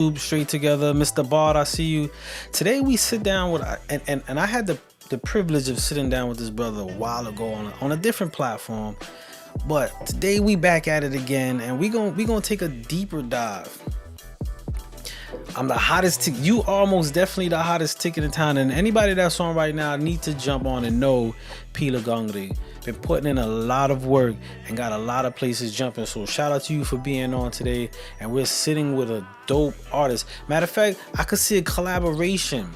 Straight together. Mr. Bard, I see you. Today we sit down with and I had the privilege of sitting down with this brother a while ago on a different platform. But today we back at it again, and we gonna take a deeper dive. I'm the hottest you are most definitely the hottest ticket in town, and anybody that's on right now need to jump on and know Pila Gangri. Been putting in a lot of work and got a lot of places jumping. So shout out to you for being on today. And we're sitting with a dope artist. Matter of fact, I could see a collaboration.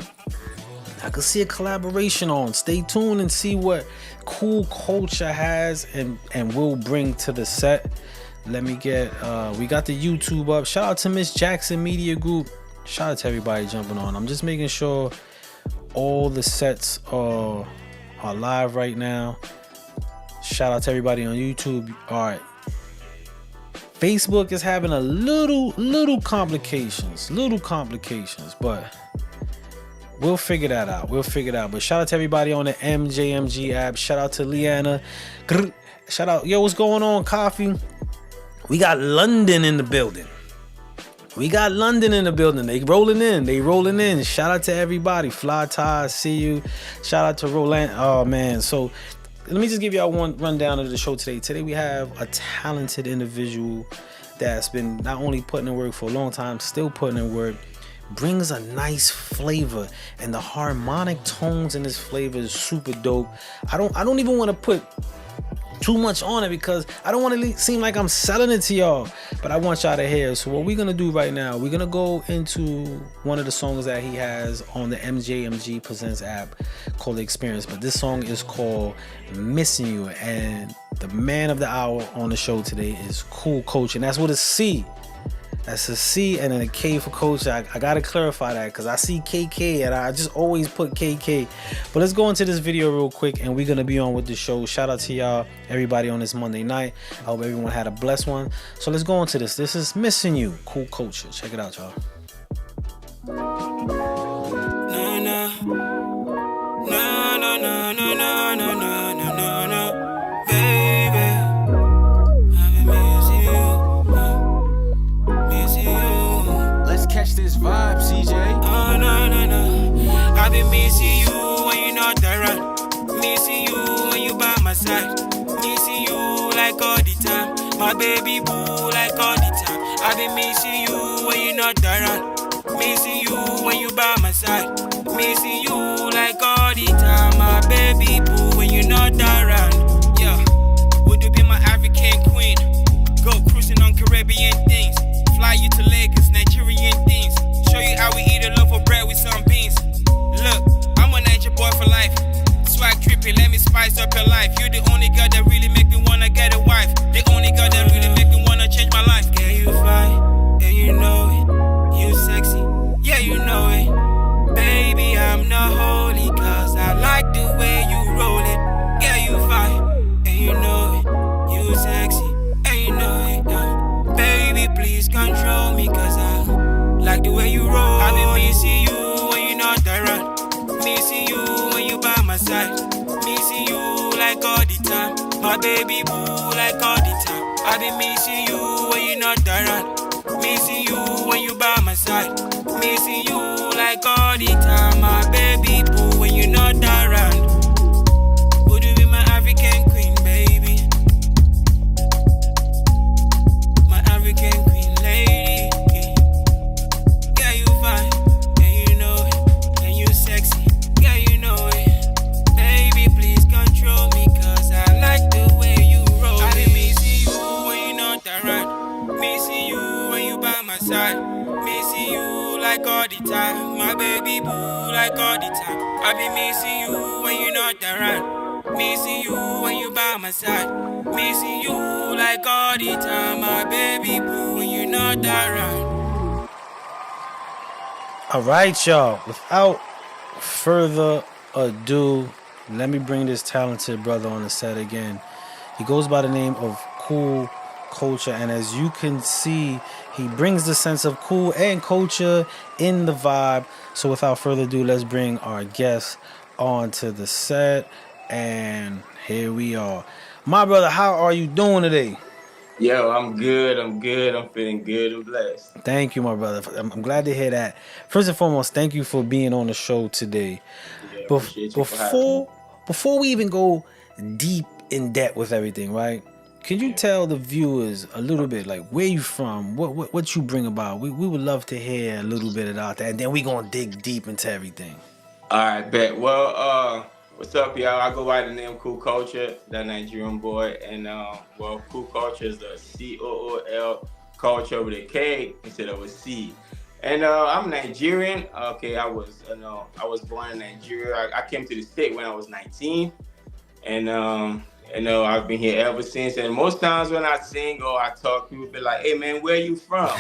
On. Stay tuned and see what Cool Culture has and will bring to the set. Let me get we got the YouTube up. Shout out to Miss Jackson Media Group. Shout out to everybody jumping on. I'm just making sure all the sets are live right now. Shout out to everybody on YouTube. All right. Facebook is having a little complications, but we'll figure that out. But shout out to everybody on the MJMG app. Shout out to Leanna. Shout out. Yo, what's going on, Coffee? We got London in the building. They rolling in. Shout out to everybody. Fly Tie, see you. Shout out to Roland. Oh, man. So let me just give y'all one rundown of the show today. Today we have a talented individual that's been not only putting in work for a long time, still putting in work, brings a nice flavor, and the harmonic tones in this flavor is super dope. I don't even want to put too much on it because I don't want to seem like I'm selling it to y'all, but I want y'all to hear. So what we're gonna do right now, we're gonna go into one of the songs that he has on the MJMG Presents app called The Experience, but this song is called Missing You, and the man of the hour on the show today is Cool Coach, and that's with a C. That's a C and then a K for Coach. I gotta clarify that because I see KK and I just always put KK. But let's go into this video real quick and we're gonna be on with the show. Shout out to y'all, everybody on this Monday night. I hope everyone had a blessed one. So let's go into this. This is Missing You, Cool Culture. Check it out, y'all. This vibe, CJ. Oh, no. I've been missing you when you're not around. Missing you when you by my side. Missing you like all the time. My baby boo like all the time. I've been missing you when you're not around. Missing you when you by my side. Missing you like all the time. My baby boo when you're not around. Yeah, would you be my African queen? Go cruising on Caribbean things. Fly you to Lagos, Nigerian things. Show you how we eat a loaf of bread with some beans. Look, I'm a Niger boy for life. Swag trippy, let me spice up your life. You're the only girl that really make me wanna get a wife. The only girl that really make me wanna change my life. Yeah, you fine, yeah, you know it. You sexy, yeah, you know it. Baby, I'm not holy, cause I like the way you roll it. Yeah, you fine, yeah, you know it. You sexy, yeah, you know it. Baby, please control me, cause I like the way you roll. I've been missing you when you're not around. Missing you when you by my side. Missing you like all the time. My baby boo like all the time. I've been missing you when you're not around. Missing you when you by my side. Missing you like all the time. My baby boo when you're not around. Would you be my African queen, baby? My African queen lady. Yeah, you fine, and you know it. And you sexy, yeah, you know it. Baby, please control me, cause I like the way you roll. I've been missing you when you're not around. Missing you when you by my side. Missing you like all the time. My baby boo like all the time. I've been missing you when you're not around. Missing you when you by my side. Missing you like all the time. My baby boo when you're not around. All right, y'all. Without further ado, let me bring this talented brother on the set again. He goes by the name of Cool Culture, and as you can see, he brings the sense of cool and culture in the vibe. So without further ado, let's bring our guest onto the set, and here we are. My brother, how are you doing today? Yo, I'm good. I'm good. I'm feeling good and blessed. Thank you, my brother. I'm glad to hear that. First and foremost, thank you for being on the show today. Yeah, Bef- appreciate you for having me. before we even go deep in depth with everything, right? Can you Yeah. tell the viewers a little bit, like where you from, what you bring about? We would love to hear a little bit about that, and then we gonna dig deep into everything. All right, bet. Well, what's up, y'all? I go by the name Cool Culture, that Nigerian boy, and well, Cool Culture is the COOL culture with a K instead of a C. And I'm Nigerian. Okay, I was born in Nigeria. I came to the state when I was 19. And I've been here ever since. And most times when I sing or I talk, people be like, "Hey man, where you from?"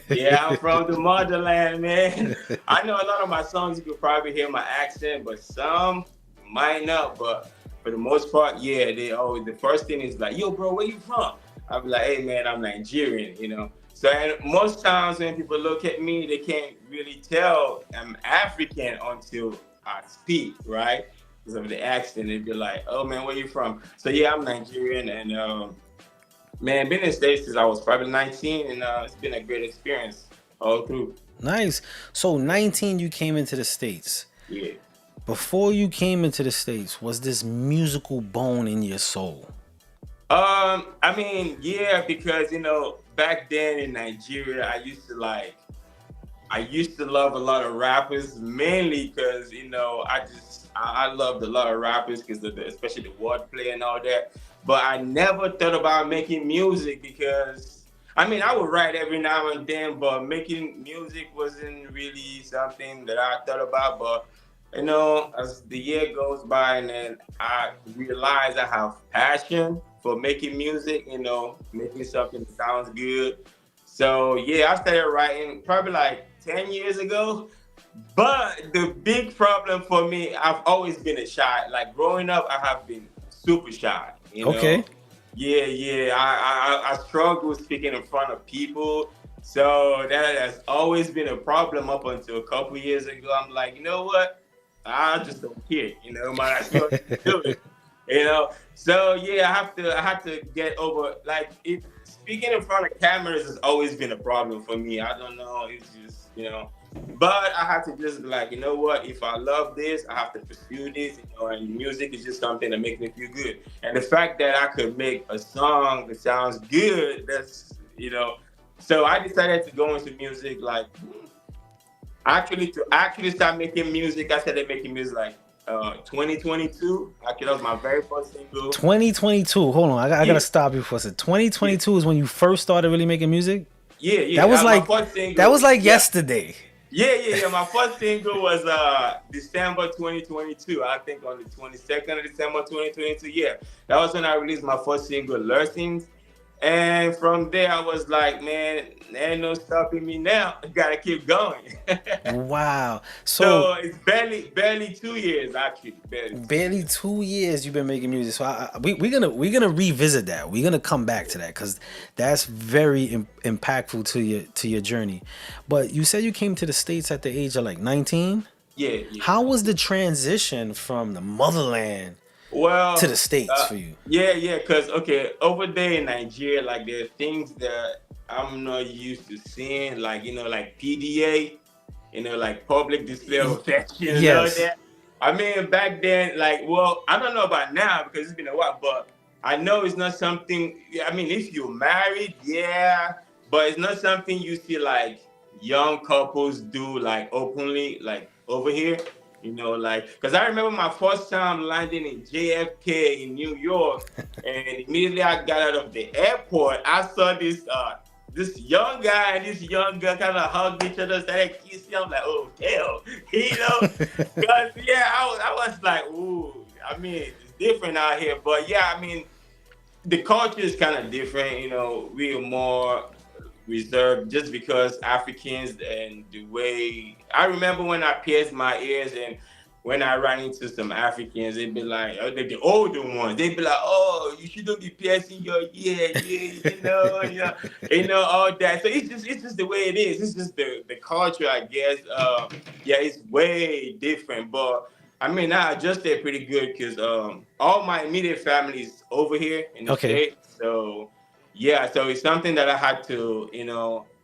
Yeah, I'm from the motherland, man. I know a lot of my songs you could probably hear my accent, but some might not. But for the most part, yeah, they always the first thing is like, "Yo, bro, where you from?" I'll be like, "Hey man, I'm Nigerian." So and most times when people look at me, they can't really tell I'm African until I speak, right? Because of the accent, they'd be like, "Oh man, where you from?" So yeah, I'm Nigerian, and man, been in the States since I was probably 19, and it's been a great experience all through. Nice. So 19, you came into the States. Yeah. Before you came into the States, was this musical bone in your soul? I mean, yeah, because back then in Nigeria, I used to love a lot of rappers, mainly because I loved a lot of rappers because especially the wordplay and all that. But I never thought about making music because I mean I would write every now and then, but making music wasn't really something that I thought about. But as the year goes by, and then I realize I have passion for making music. Making something that sounds good. So yeah, I started writing probably like 10 years ago. But the big problem for me, I've always been a shy. Like growing up, I have been super shy. Okay. Yeah, yeah. I struggle speaking in front of people. So that has always been a problem up until a couple years ago. I'm like, you know what? I just don't care. Man, I still do it. So yeah, I have to get over like it. Speaking in front of cameras has always been a problem for me. I don't know. It's just. But I have to just be like, you know what? If I love this, I have to pursue this. And music is just something that makes me feel good. And the fact that I could make a song that sounds good, that's. So I decided to go into music like to actually start making music. I started making music like 2022. Actually, that was my very first single. 2022. Hold on, I gotta Yeah, stop you for a second. yeah, 2022 is when you first started really making music. yeah, That was yeah. My like first that single, was like yeah. yesterday. Yeah, yeah, yeah. My first single was December 2022. I think on the 22nd of December 2022. Yeah, that was when I released my first single, Lessons. And from there, I was like, man, there ain't no stopping me now. I gotta keep going. Wow. So So it's barely 2 years, actually, barely 2 years. barely 2 years you've been making music. So we're gonna revisit that. We're gonna come back to that because that's very impactful to your journey. But you said you came to the States at the age of like 19. Yeah, yeah. How was the transition from the motherland to the Well, States for you? yeah, yeah, because okay, over there in Nigeria, like there are things that I'm not used to seeing, like like PDA, like public display of affection and all Yes. that. I mean, back then, like, well, I don't know about now because it's been a while, but I know it's not something. Yeah, I mean, if you're married, yeah, but it's not something you see like young couples do like openly, like over here. Like, because I remember my first time landing in JFK in New York, and immediately I got out of the airport, I saw this young guy and this young girl kind of hugged each other, started kissing. I'm like, oh hell, because yeah, I was like, ooh, I mean, it's different out here, but yeah, I mean, the culture is kind of different. We are more reserved just because Africans and the way I remember when I pierced my ears and when I ran into some Africans, they'd be like, oh, the older ones, they'd be like, oh, you shouldn't be piercing your ear, yeah, all that. So it's just the way it is. It's just the culture, I guess. Yeah, it's way different, but I mean, I adjusted pretty good because all my immediate family is over here in the Okay. States. So yeah, so it's something that I had to,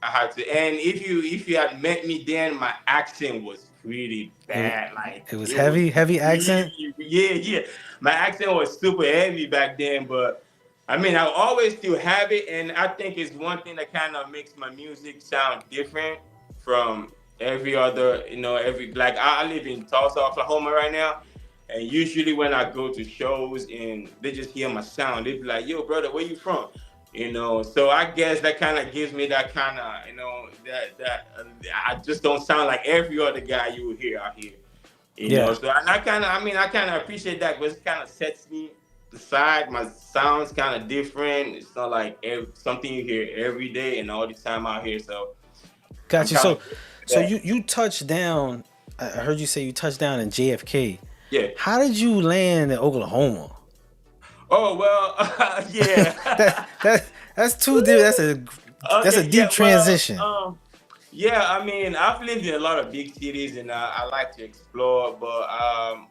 I had to. And if you had met me then, my accent was pretty It was, bad. Like it was it was heavy, heavy accent. really, yeah, yeah. My accent was super heavy back then, but I mean, I always still have it, and I think it's one thing that kind of makes my music sound different from every other, every like I live in Tulsa, Oklahoma right now. And usually when I go to shows and they just hear my sound, they be like, "Yo, brother, where you from?" So I guess that kind of gives me that kind of, I just don't sound like every other guy you would hear out here. Yeah, So and I kind of appreciate that because it kind of sets me aside. My sound's kind of different. It's not like something you hear every day and all the time out here. So I'm got you. kind So, of so that. you touched down. I heard you say you touched down in JFK. Yeah. How did you land in Oklahoma? Oh well, that yeah. that that's too deep. That's a Okay, deep yeah, well, transition. yeah, I mean, I've lived in a lot of big cities and I like to explore, but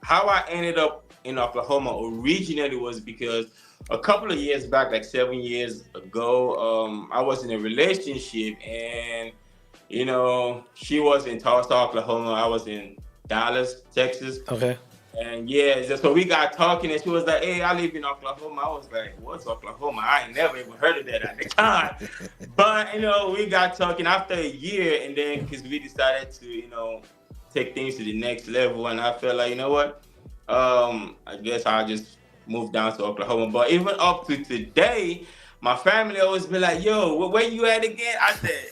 how I ended up in Oklahoma originally was because a couple of years back, like 7 years ago, I was in a relationship and, she was in Tulsa, Oklahoma. I was in Dallas, Texas. Okay. And yeah, so we got talking, and she was like, "Hey, I live in Oklahoma." I was like, "What's Oklahoma?" I ain't never even heard of that at the time. But we got talking after a year, and then because we decided to, take things to the next level, and I felt like, you know what, I guess I'll just move down to Oklahoma. But even up to today, my family always be like, "Yo, where you at again?" I said,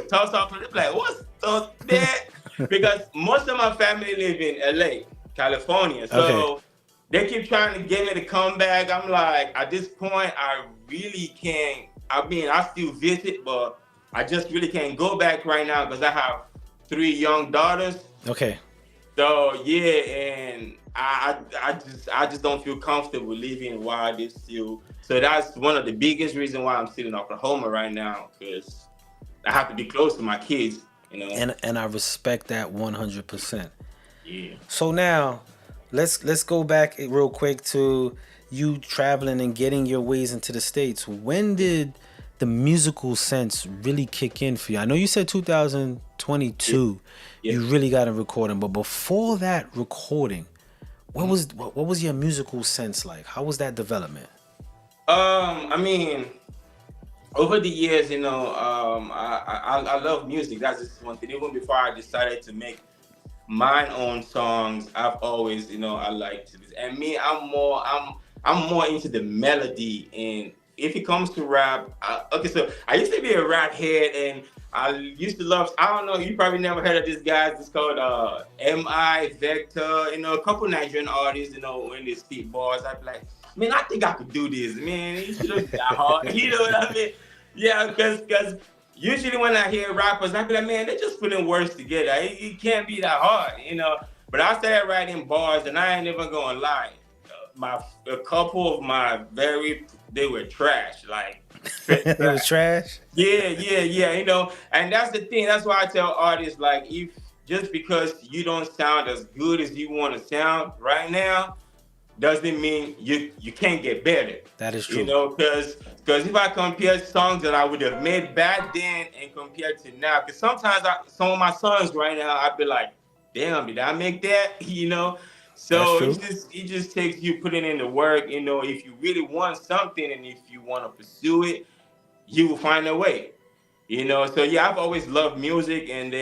Tulsa, Oklahoma. They be like, "What's up there?" Because most of my family live in LA, California. Okay. So they keep trying to get me to come back. I'm like, at this point, I really can't. I mean, I still visit, but I just really can't go back right now because I have three young daughters. Okay. So yeah, and I just don't feel comfortable living while they still. So that's one of the biggest reasons why I'm still in Oklahoma right now because I have to be close to my kids. And I respect that 100%. Yeah. So now, let's go back real quick to you traveling and getting your ways into the states. When did the musical sense really kick in for you? I know you said Yeah. 2022 Yeah. you really got a recording, but before that recording, Mhm. what was your musical sense like? How was that development? I mean, over the years, I love music. That's just one thing. Even before I decided to make my own songs, I've always, I like to. And me, I'm more into the melody. And if it comes to rap, okay, so I used to be a rap head, and I used to love. I don't know, you probably never heard of this guy. It's called Mi Vector. A couple Nigerian artists. When they speak bars, I'd be like, man, I think I could do this. Man, it shouldn't be that hard. You know what I mean? Yeah, because usually when I hear rappers, I be like, man, they're just putting words together. It can't be that hard. But I started writing bars, and I ain't even gonna lie. A couple of my they were trash, like straight It was trash. trash. Yeah, yeah, yeah. And that's the thing. That's why I tell artists, like, if just because you don't sound as good as you want to sound right now, doesn't mean you can't get better. That is true. Because if I compare songs that I would have made back then and compared to now, because sometimes some of my songs right now, I'd be like, damn, did I make that? That's So true. it just takes you putting in the work. If you really want something and if you want to pursue it, you will find a way. So yeah, I've always loved music, and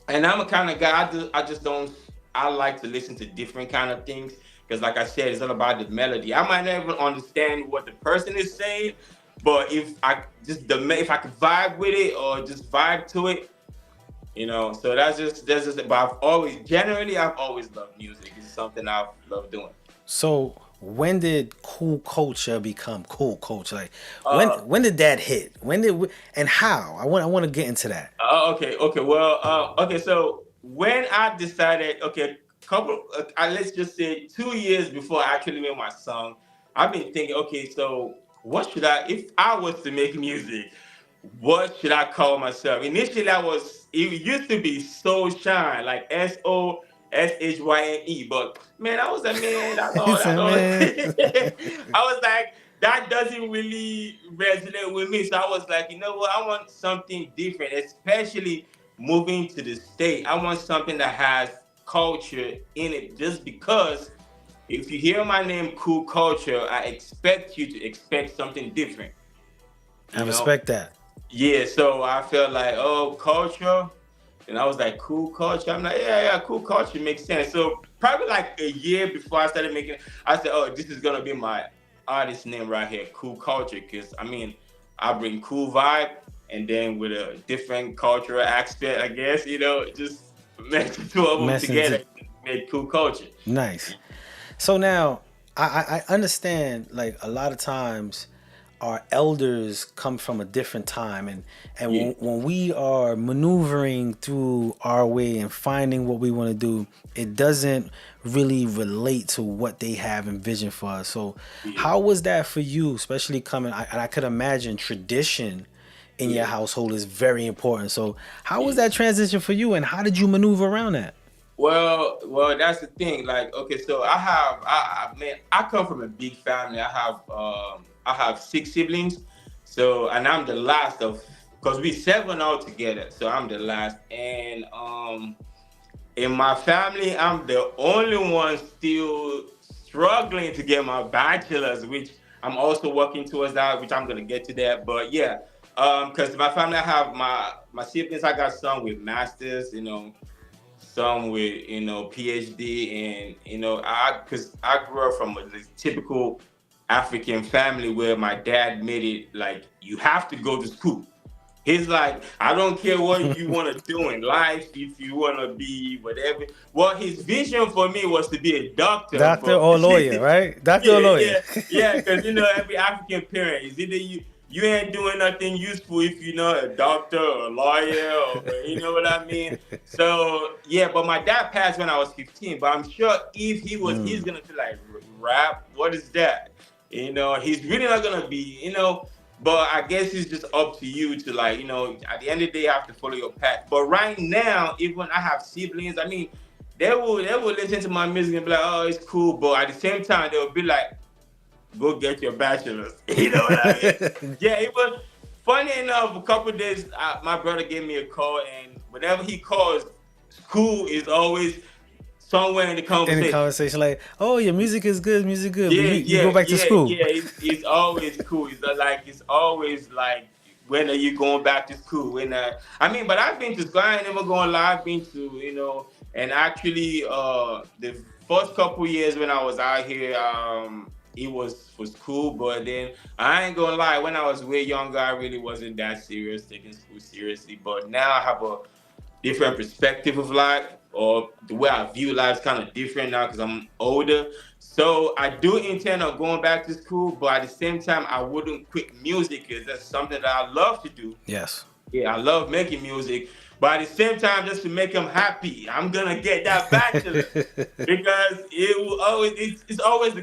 I'm a kind of guy. I just don't. I like to listen to different kind of things because, like I said, it's all about the melody. I might not even understand what the person is saying, but if I could vibe with it or just vibe to it, So that's just. But I've always loved music. It's something I've loved doing. So when did cool culture become cool culture? Like Uh, when did that hit? And how? I want to get into that. okay, okay. Well, okay. So when I decided, okay, let's just say 2 years before I actually made my song, I've been thinking, okay, so if I was to make music, what should I call myself? Initially, it used to be Soul Shine, like SOSHYNE. But man, I was like, man, that's all. He That's said, all. man. I was like, that doesn't really resonate with me. So I was like, you know what? I want something different, especially moving to the state. I want something that has culture in it, just because if you hear my name, Cool Culture, I expect you to expect something different. I You know? respect that. Yeah. So I felt like, oh, culture. And I was like, cool culture. I'm like, yeah, yeah, cool culture makes sense. So probably like a year before I started making it, I said, oh, this is gonna be my artist name right here, Cool Culture. Cause I mean, I bring cool vibe and then with a different cultural aspect, I guess, just mix the two of them together Message. and make cool culture. Nice. So now I understand like a lot of times our elders come from a different time, and Yeah. when we are maneuvering through our way and finding what we want to do, it doesn't really relate to what they have envisioned for us. So Yeah. how was that for you, especially coming, and I could imagine tradition in your Yeah. household is very important. So how was Yeah. that transition for you, and how did you maneuver around that? Well, that's the thing. Like, okay, so man, I come from a big family. I have six siblings, so and I'm the last of, because we seven all together. So I'm the last, and in my family, I'm the only one still struggling to get my bachelor's, which I'm also working towards that, which I'm gonna get to that. But yeah, because my family, I have my siblings. I got some with masters, some with PhD, and I because I grew up from a typical African family where my dad made it like you have to go to school. He's like, I don't care what you want to do in life, if you want to be whatever. Well, his vision for me was to be a doctor, Doctor but or lawyer, right? Doctor or yeah, lawyer. yeah, yeah, because every African parent is either you ain't doing nothing useful if you're not a doctor or a lawyer, or you know what I mean. So yeah, but my dad passed when I was 15. But I'm sure if he's gonna be like rap. What is that? He's really not gonna be. But I guess it's just up to you to like, at the end of the day, you have to follow your path. But right now, even I have siblings, I mean, they will listen to my music and be like, oh, it's cool. But at the same time, they'll be like, go get your bachelor's. You know what I mean? Yeah, it was funny enough. A couple of days, my brother gave me a call, and whenever he calls, school is always somewhere in the In the conversation. conversation, like, oh, your music is good, but Yeah, you yeah, go back to yeah, school. yeah. It's always cool. It's always like, when are you going back to school? I mean, but I've been to school. I ain't never gonna lie. I've been to, and actually, the first couple years when I was out here, it was for school. But then I ain't gonna lie. When I was way younger, I really wasn't that serious, taking school seriously. But now I have a different perspective of life, or the way I view life is kind of different now because I'm older. So I do intend on going back to school, but at the same time, I wouldn't quit music because that's something that I love to do. Yes. Yeah, I love making music, but at the same time, just to make them happy, I'm gonna get that bachelor because it will always it's always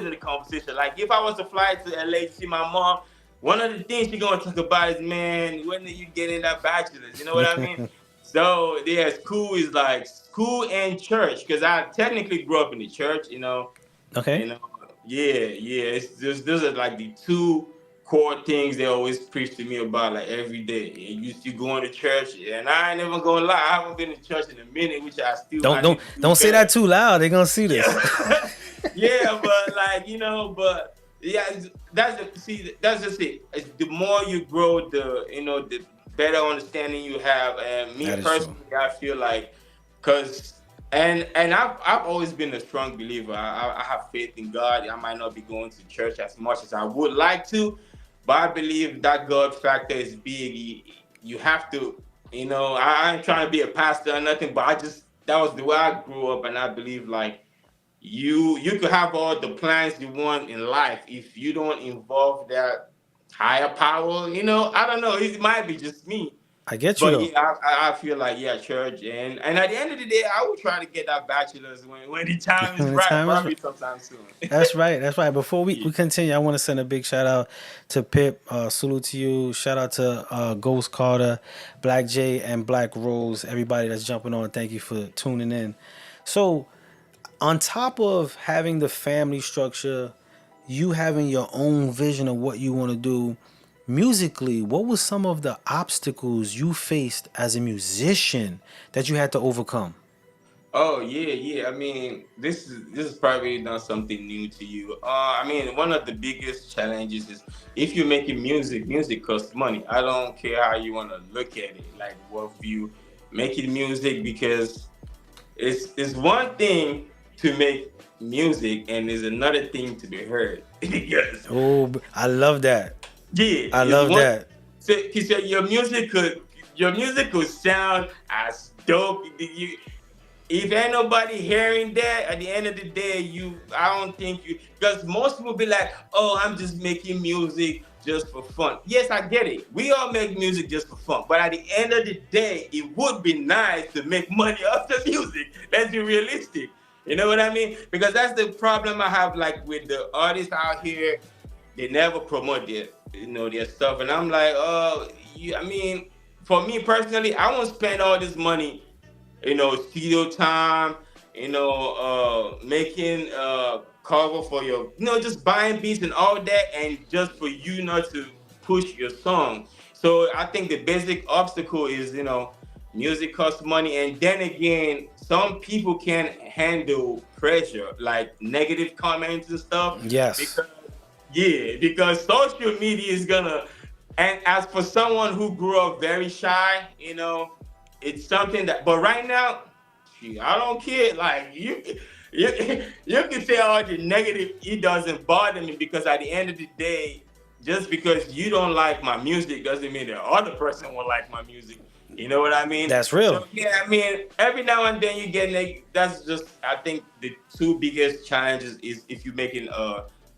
in the conversation. Like if I was to fly to LA to see my mom, one of the things she's gonna talk about is, man, when are you getting that bachelor's? You know what I mean? So yeah, school is like school and church because I technically grew up in the church. Okay. You know, yeah, yeah. It's just those are like the two core things they always preach to me about like every day. And you going to church, and I ain't never gonna lie, I haven't been to church in a minute, which Don't I don't need to do don't say better. that too loud. They're gonna see this. Yeah, yeah, but like but yeah, that's just it. The more you grow, the better understanding you have. And me That is true. personally, I feel like, cause and I've always been a strong believer. I have faith in God. I might not be going to church as much as I would like to, but I believe that God factor is big. You have to, I ain't trying to be a pastor or nothing, but that was the way I grew up, and I believe like you could have all the plans you want in life if you don't involve that higher power. I don't know. It might be just me, I get you but though. yeah, I feel like, yeah, church, and at the end of the day, I will try to get that bachelor's when the time is When the right, time is right. probably sometime soon. That's right. That's right. Before we, Yeah. we continue, I want to send a big shout out to Pip. Salute to you. Shout out to Ghost Carter, Black J, and Black Rose. Everybody that's jumping on. Thank you for tuning in. So, on top of having the family structure, you having your own vision of what you want to do musically, what was some of the obstacles you faced as a musician that you had to overcome? Oh yeah, yeah. I mean, this is probably not something new to you. I mean, one of the biggest challenges is if you're making music, music costs money. I don't care how you want to look at it. Like, what you making music because it's one thing to make music and there's another thing to be heard. Because Oh, I love that. yeah, I it's love one. that. So, 'cause your music could sound as dope. If ain't nobody hearing that, at the end of the day, I don't think you, because most people be like, oh, I'm just making music just for fun. Yes, I get it. We all make music just for fun. But at the end of the day, it would be nice to make money off the music. Let's be realistic. You know what I mean? Because that's the problem I have, like, with the artists out here. They never promote their stuff. And I'm like, oh, I mean, for me personally, I won't spend all this money, studio time, making cover for your, just buying beats and all that, and just for you not to push your song. So I think the basic obstacle is, music costs money, and then again, some people can't handle pressure, like negative comments and stuff, Yes. because yeah, because social media is gonna, and as for someone who grew up very shy, it's something that. But right now, gee, I don't care. Like you can say all the negative. It doesn't bother me because at the end of the day, just because you don't like my music doesn't mean the other person won't like my music. You know what I mean? That's real. So yeah, I mean, every now and then you get that's just, I think the two biggest challenges is if you're making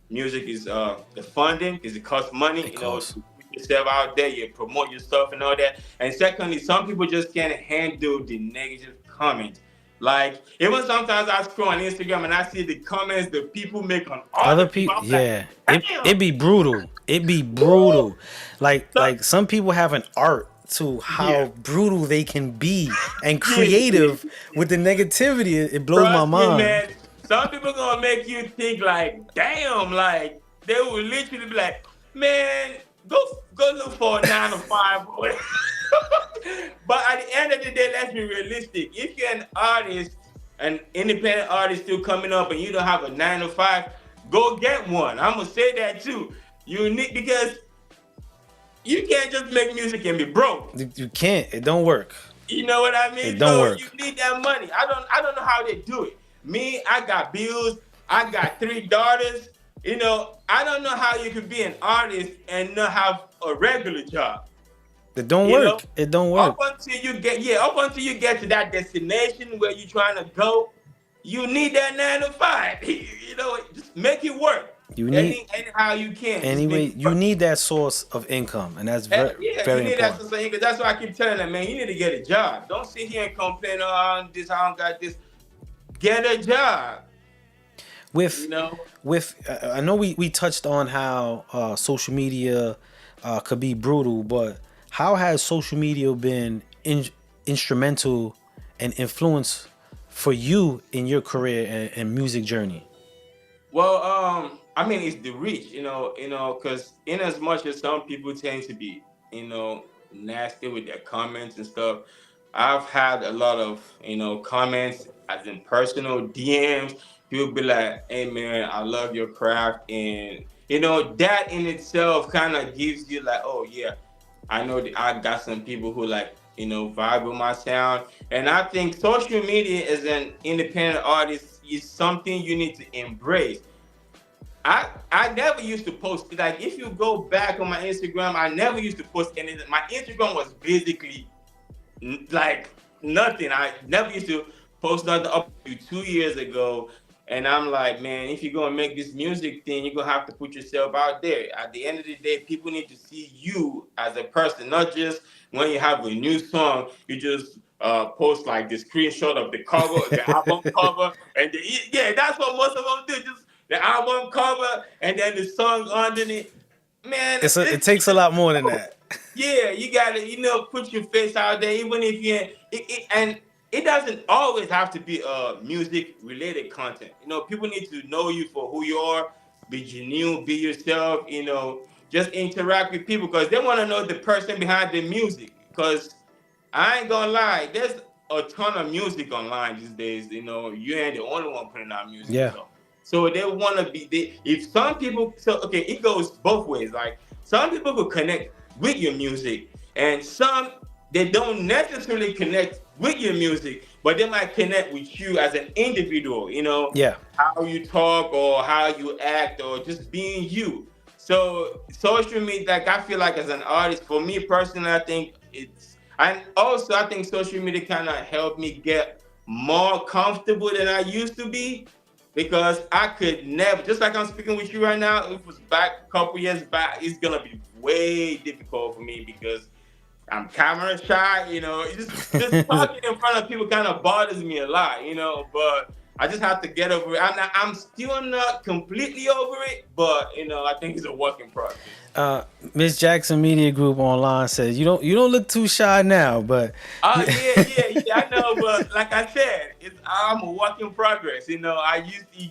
music is the funding because it costs money. It costs. To put yourself out there, you promote your stuff and all that. And secondly, some people just can't handle the negative comments. Like, even sometimes I scroll on Instagram and I see the comments that people make on Other other people. people, I'm like, yeah, it damn, be brutal. It be woo. brutal. Like some people have an art to how Yeah, brutal they can be and yeah, yeah. creative with the negativity. It blows my Trust me, mind. man. Some people gonna make you think like, damn, like they will literally be like, man, go look for a 9 to 5, boy. But at the end of the day, let's be realistic. If you're an artist, an independent artist still coming up, and you don't have a 9 to 5, go get one. I'm gonna say that too. You need, because you can't just make music and be broke. You can't. It don't work. You know what I It mean? don't So you work. need that money. I don't know how they do it. Me, I got bills. I got 3 daughters. I don't know how you could be an artist and not have a regular job. It don't You know, work. It don't up work. until you get yeah, up until you get to that destination where you're trying to go, you need that 9 to 5. Just make it work. You need Anyhow you can, just make anyway. it You work. need that source of income, and that's very Yeah, you very need that important. to say, because that's why I keep telling them, man, you need to get a job. Don't sit here and complain, oh, I don't got this. Get a job, With you know? I know we touched on how social media could be brutal, but how has social media been instrumental and influence for you in your career and music journey? Well, I mean, it's the reach, because in as much as some people tend to be, nasty with their comments and stuff, I've had a lot of, comments as in personal DMs. People be like, "Hey, man, I love your craft," and that in itself kind of gives you like, "Oh yeah, I know that I got some people who like." Vibe with my sound, and I think social media as an independent artist is something you need to embrace. I never used to post, like, if you go back on my Instagram, I never used to post anything. My Instagram was basically like nothing. I never used to post nothing up to 2 years ago. And I'm like, man, if you're gonna make this music thing, you're gonna have to put yourself out there. At the end of the day, people need to see you as a person, not just when you have a new song, you just post like the screenshot of the cover, the album cover, and yeah, that's what most of them do. Just the album cover and then the song underneath. Man, It takes a lot more than that. yeah, you gotta, put your face out there, even if you and it doesn't always have to be music related content. People need to know you for who you are. be genuine, be yourself, just interact with people because they want to know the person behind the music. Because I ain't gonna lie, there's a ton of music online these days. You ain't the only one putting out music. Yeah. So they want to be. If some people, so okay, it goes both ways. Like some people will connect with your music, and some they don't necessarily connect with your music, but they might connect with you as an individual. Yeah. How you talk or how you act or just being you. So social media, like I feel like as an artist, for me personally, I think and also I think social media kind of helped me get more comfortable than I used to be because I could never, just like I'm speaking with you right now, if it was back a couple years back, it's gonna be way difficult for me because I'm camera shy, just talking in front of people kind of bothers me a lot, but I just have to get over it. I'm still not completely over it, but I think it's a work in progress. Miss Jackson Media Group online says you don't look too shy now, but Oh yeah, I know, but like I said, I'm a work in progress. It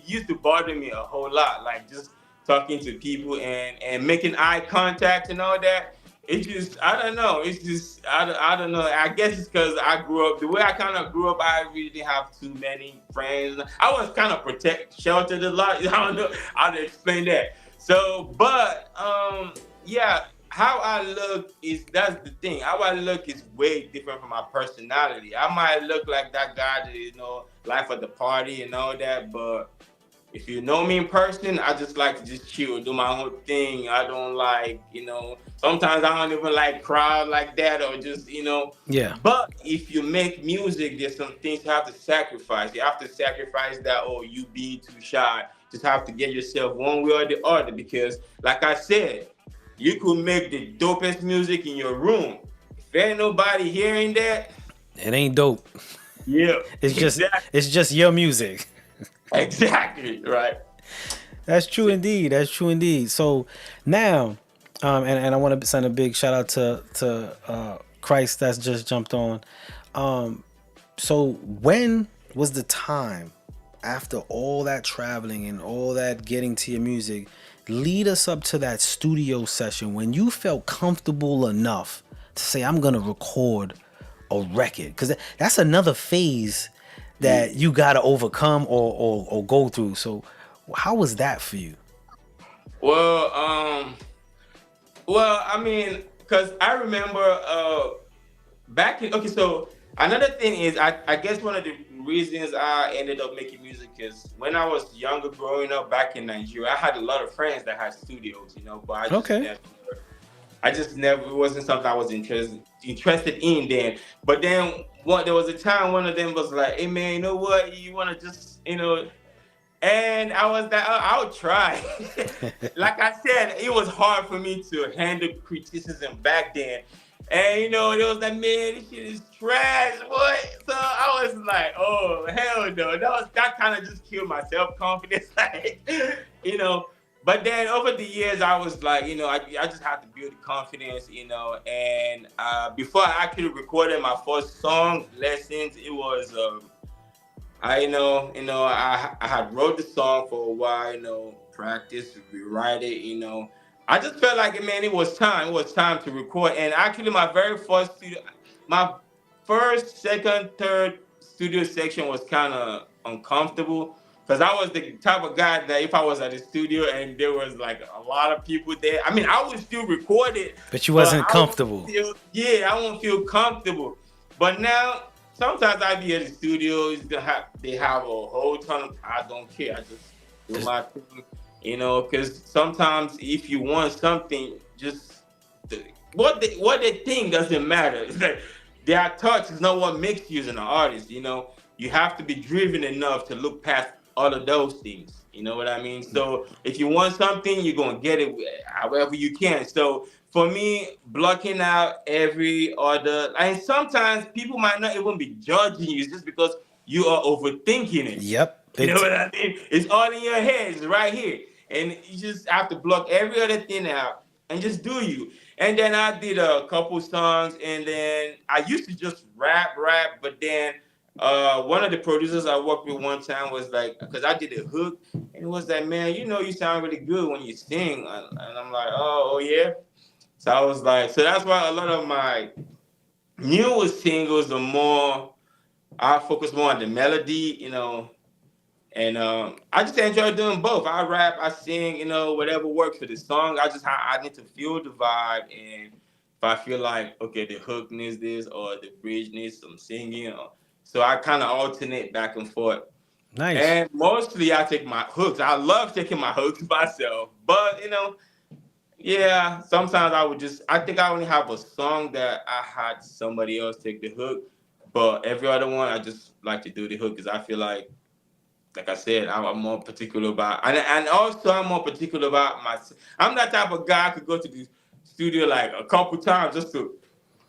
used to bother me a whole lot, like just talking to people and making eye contact and all that. It just I don't know. It's just I don't know. I guess it's because I grew up the way I kind of grew up. I really didn't have too many friends. I was kind of sheltered a lot. I don't know how to explain that. So, but yeah, how I look that's the thing. How I look is way different from my personality. I might look like that guy that life at the party and all that, but if you know me in person, I just like to just chill, do my own thing. I don't like, sometimes I don't even like crowd like that or just. yeah. But if you make music, there's some things you have to sacrifice. You have to sacrifice that, you being too shy. Just have to get yourself one way or the other because, like I said, you could make the dopest music in your room. If ain't nobody hearing that, It ain't dope. yeah, It's just exactly, it's just your music. exactly, right. That's true indeed. That's true indeed. So now, and I want to send a big shout out to Christ that's just jumped on. So when was the time after all that traveling and all that getting to your music, lead us up to that studio session when you felt comfortable enough to say, I'm gonna record a record? Because that's another phase that you gotta overcome or go through. So how was that for you? Well, I mean, because I remember back in, okay, so another thing is, I guess one of the reasons I ended up making music is when I was younger, growing up back in Nigeria, I had a lot of friends that had studios, but Okay. I just never, it wasn't something I was interested in then. But then there was a time one of them was like, hey man, you know what? You want to just, and I was like, I'll try. Like I said, it was hard for me to handle criticism back then. And it was like, man, this shit is trash, boy. So I was like, oh hell no. That kind of just killed my self-confidence. Like, you know. But then over the years, I was like, I just had to build confidence, And before I actually recorded my first song, Lessons, it was I had wrote the song for a while, practice, rewrite it. I just felt like, man, it was time. It was time to record. And actually, my first, second, third studio section was kind of uncomfortable because I was the type of guy that if I was at the studio and there was like a lot of people there, I mean, I would still record it, But you wasn't I won't comfortable. I won't feel comfortable. But now, sometimes I be at the studio, they have a whole ton of, I don't care. I just do my thing, because sometimes if you want something, just what they think doesn't matter. It's like their touch is not what makes you as an artist. You have to be driven enough to look past all of those things. You know what I mean? So if you want something, you're gonna get it however you can. So for me, blocking out every other, and sometimes people might not even be judging you just because you are overthinking it. Yep. You know what I mean? It's all in your head. It's right here. And you just have to block every other thing out and just do you. And then I did a couple songs, and then I used to just rap, but then One of the producers I worked with one time was like, because I did a hook, and it was like, man, you know, you sound really good when you sing, and I'm like, oh yeah. So I was like, so that's why a lot of my newest singles are more, I focus more on the melody, you know, and I just enjoy doing both. I rap, I sing, you know, whatever works for the song. I need to feel the vibe, and if I feel like okay, the hook needs this or the bridge needs some singing, so I kind of alternate back and forth. Nice. And mostly I take my hooks. I love taking my hooks myself, but you know, yeah, sometimes I would just. I think I only have a song that I had somebody else take the hook, but every other one I just like to do the hook because I feel like I said, I'm more particular about, and also I'm more particular about my. I'm that type of guy I could go to the studio like a couple times just to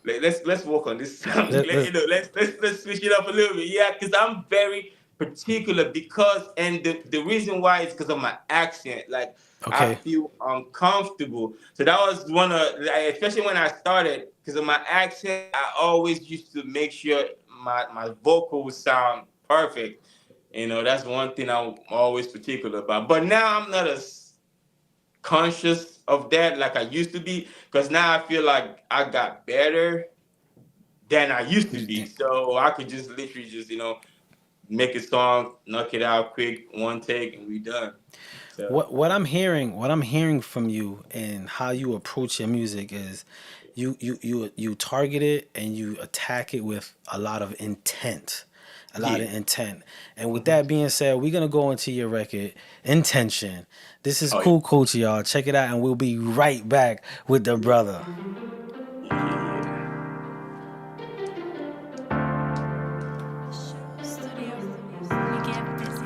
let's work on this song. Let, You let, know, let's switch it up a little bit. Yeah, because I'm very particular because, and the reason why is because of my accent. Like I okay. feel uncomfortable. So that was one of, like, especially when I started, because of my accent, I always used to make sure my vocals sound perfect. You know, that's one thing I'm always particular about. But now I'm not as conscious of that like I used to be, because now I feel like I got better than I used to be. So I could just literally just, you know, make a song, knock it out quick, one take, and we done. So What I'm hearing from you and how you approach your music is you target it and you attack it with a lot of intent. A lot yeah. of intent. And with that being said, we're gonna go into your record, Intention. This is Oh yeah. Cool Culture, y'all. Check it out, and we'll be right back with the brother. Yeah. Studio. We get busy.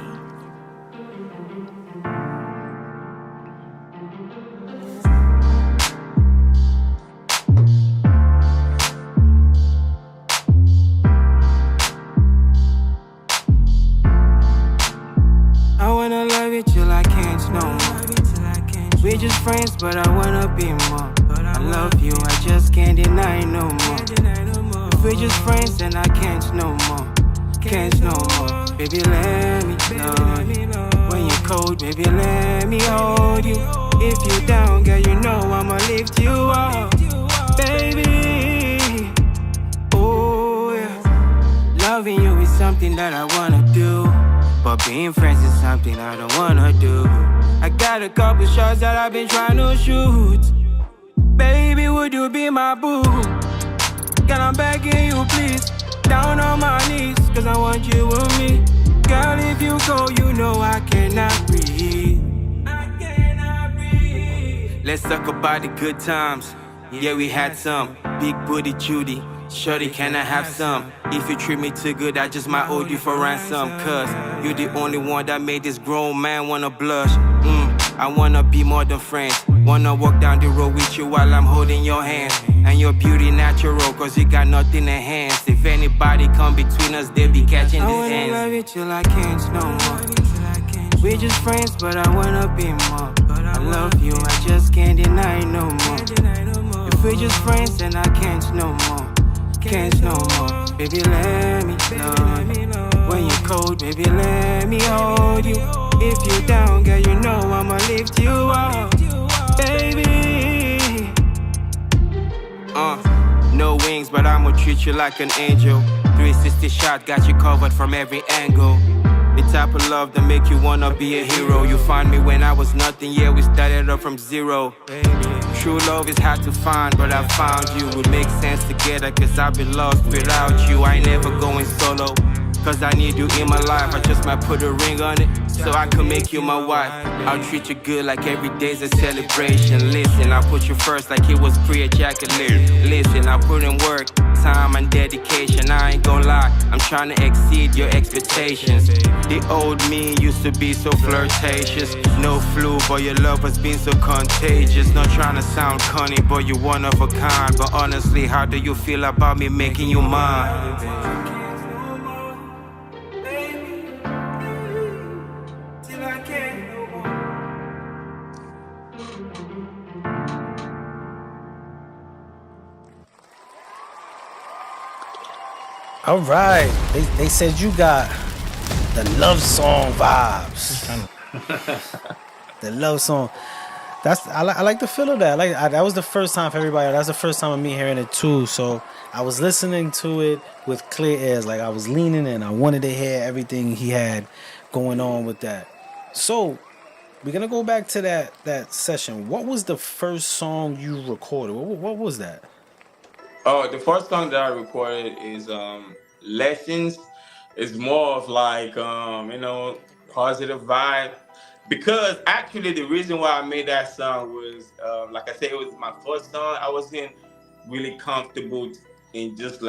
I wanna love you till I can't no more. We just friends, but I wanna be more. I love you, I just can't deny no more. If we're just friends, then I can't no more. Can't no more. Baby, let me know. When you're cold, baby, let me hold you. If you're down, girl, you know I'ma lift you up. Baby, oh yeah. Loving you is something that I wanna do, but being friends is something I don't wanna do. I got a couple shots that I've been trying to shoot. Baby, would you be my boo? Girl, I'm begging you, please. Down on my knees, cause I want you with me. Girl, if you go, you know I cannot breathe. I cannot breathe. Let's talk about the good times. Yeah, we had some. Big booty Judy. Shorty, can I have some? If you treat me too good, I just might hold you for ransom. Cause you're the only one that made this grown man wanna blush. I wanna be more than friends. Wanna walk down the road with you while I'm holding your hand. And your beauty natural, cause you got nothing enhanced. If anybody come between us, they'll be catching the hands. I wanna love you till I can't no more. We're just friends, but I wanna be more. I love you, I just can't deny no more. If we're just friends, then I can't no more. Can't no more. Baby, let me know. When you're cold, baby, let me hold you. If you're down, girl, you know I'ma lift you up. Baby, no wings, but I'ma treat you like an angel. 360 shot, got you covered from every angle. The type of love that make you wanna be a hero. You find me when I was nothing, yeah, we started up from zero. True love is hard to find, but I found you. We make sense together, cause I've been lost without you. I ain't never going solo, cause I need you in my life. I just might put a ring on it, so I can make you my wife. I'll treat you good like every day's a celebration. Listen, I put you first like it was pre-ejaculate. Listen, I put in work, time and dedication. I ain't gon' lie, I'm trying to exceed your expectations. The old me used to be so flirtatious. No flu, but your love has been so contagious. Not trying to sound funny, but you're one of a kind. But honestly, how do you feel about me making you mine? All right. They said you got the love song vibes. The love song. I like the feel of that. That was the first time for everybody. That's the first time of me hearing it too. So I was listening to it with clear ears. Like I was leaning in. I wanted to hear everything he had going on with that. So we're gonna go back to that session. What was the first song you recorded? What was that? Oh, the first song that I recorded is Lessons. It's more of like positive vibe. Because actually the reason why I made that song was like I said, it was my first song. I wasn't really comfortable in just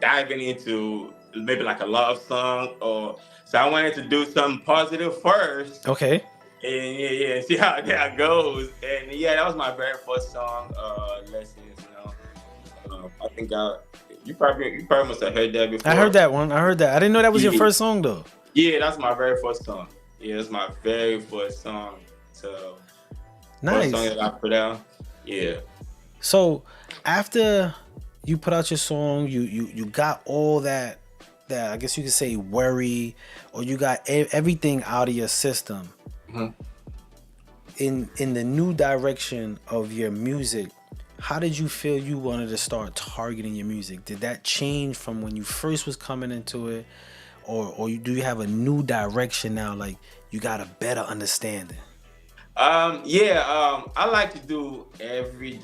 diving into maybe like a love song or so I wanted to do something positive first Okay. and yeah, see how that goes. And yeah, that was my very first song, Lessons, I think you probably must have heard that I heard before. that one. I heard that. I didn't know that was your Yeah, first song though. yeah, that's my very first song. Yeah, it's my very first song. So first song Nice. that I put out. Yeah. So after you put out your song, you got all that I guess you could say worry, or you got everything out of your system. Mhm. In the new direction of your music, how did you feel you wanted to start targeting your music? Did that change from when you first was coming into it, or do you have a new direction now? Like you got a better understanding. Yeah, I like to do every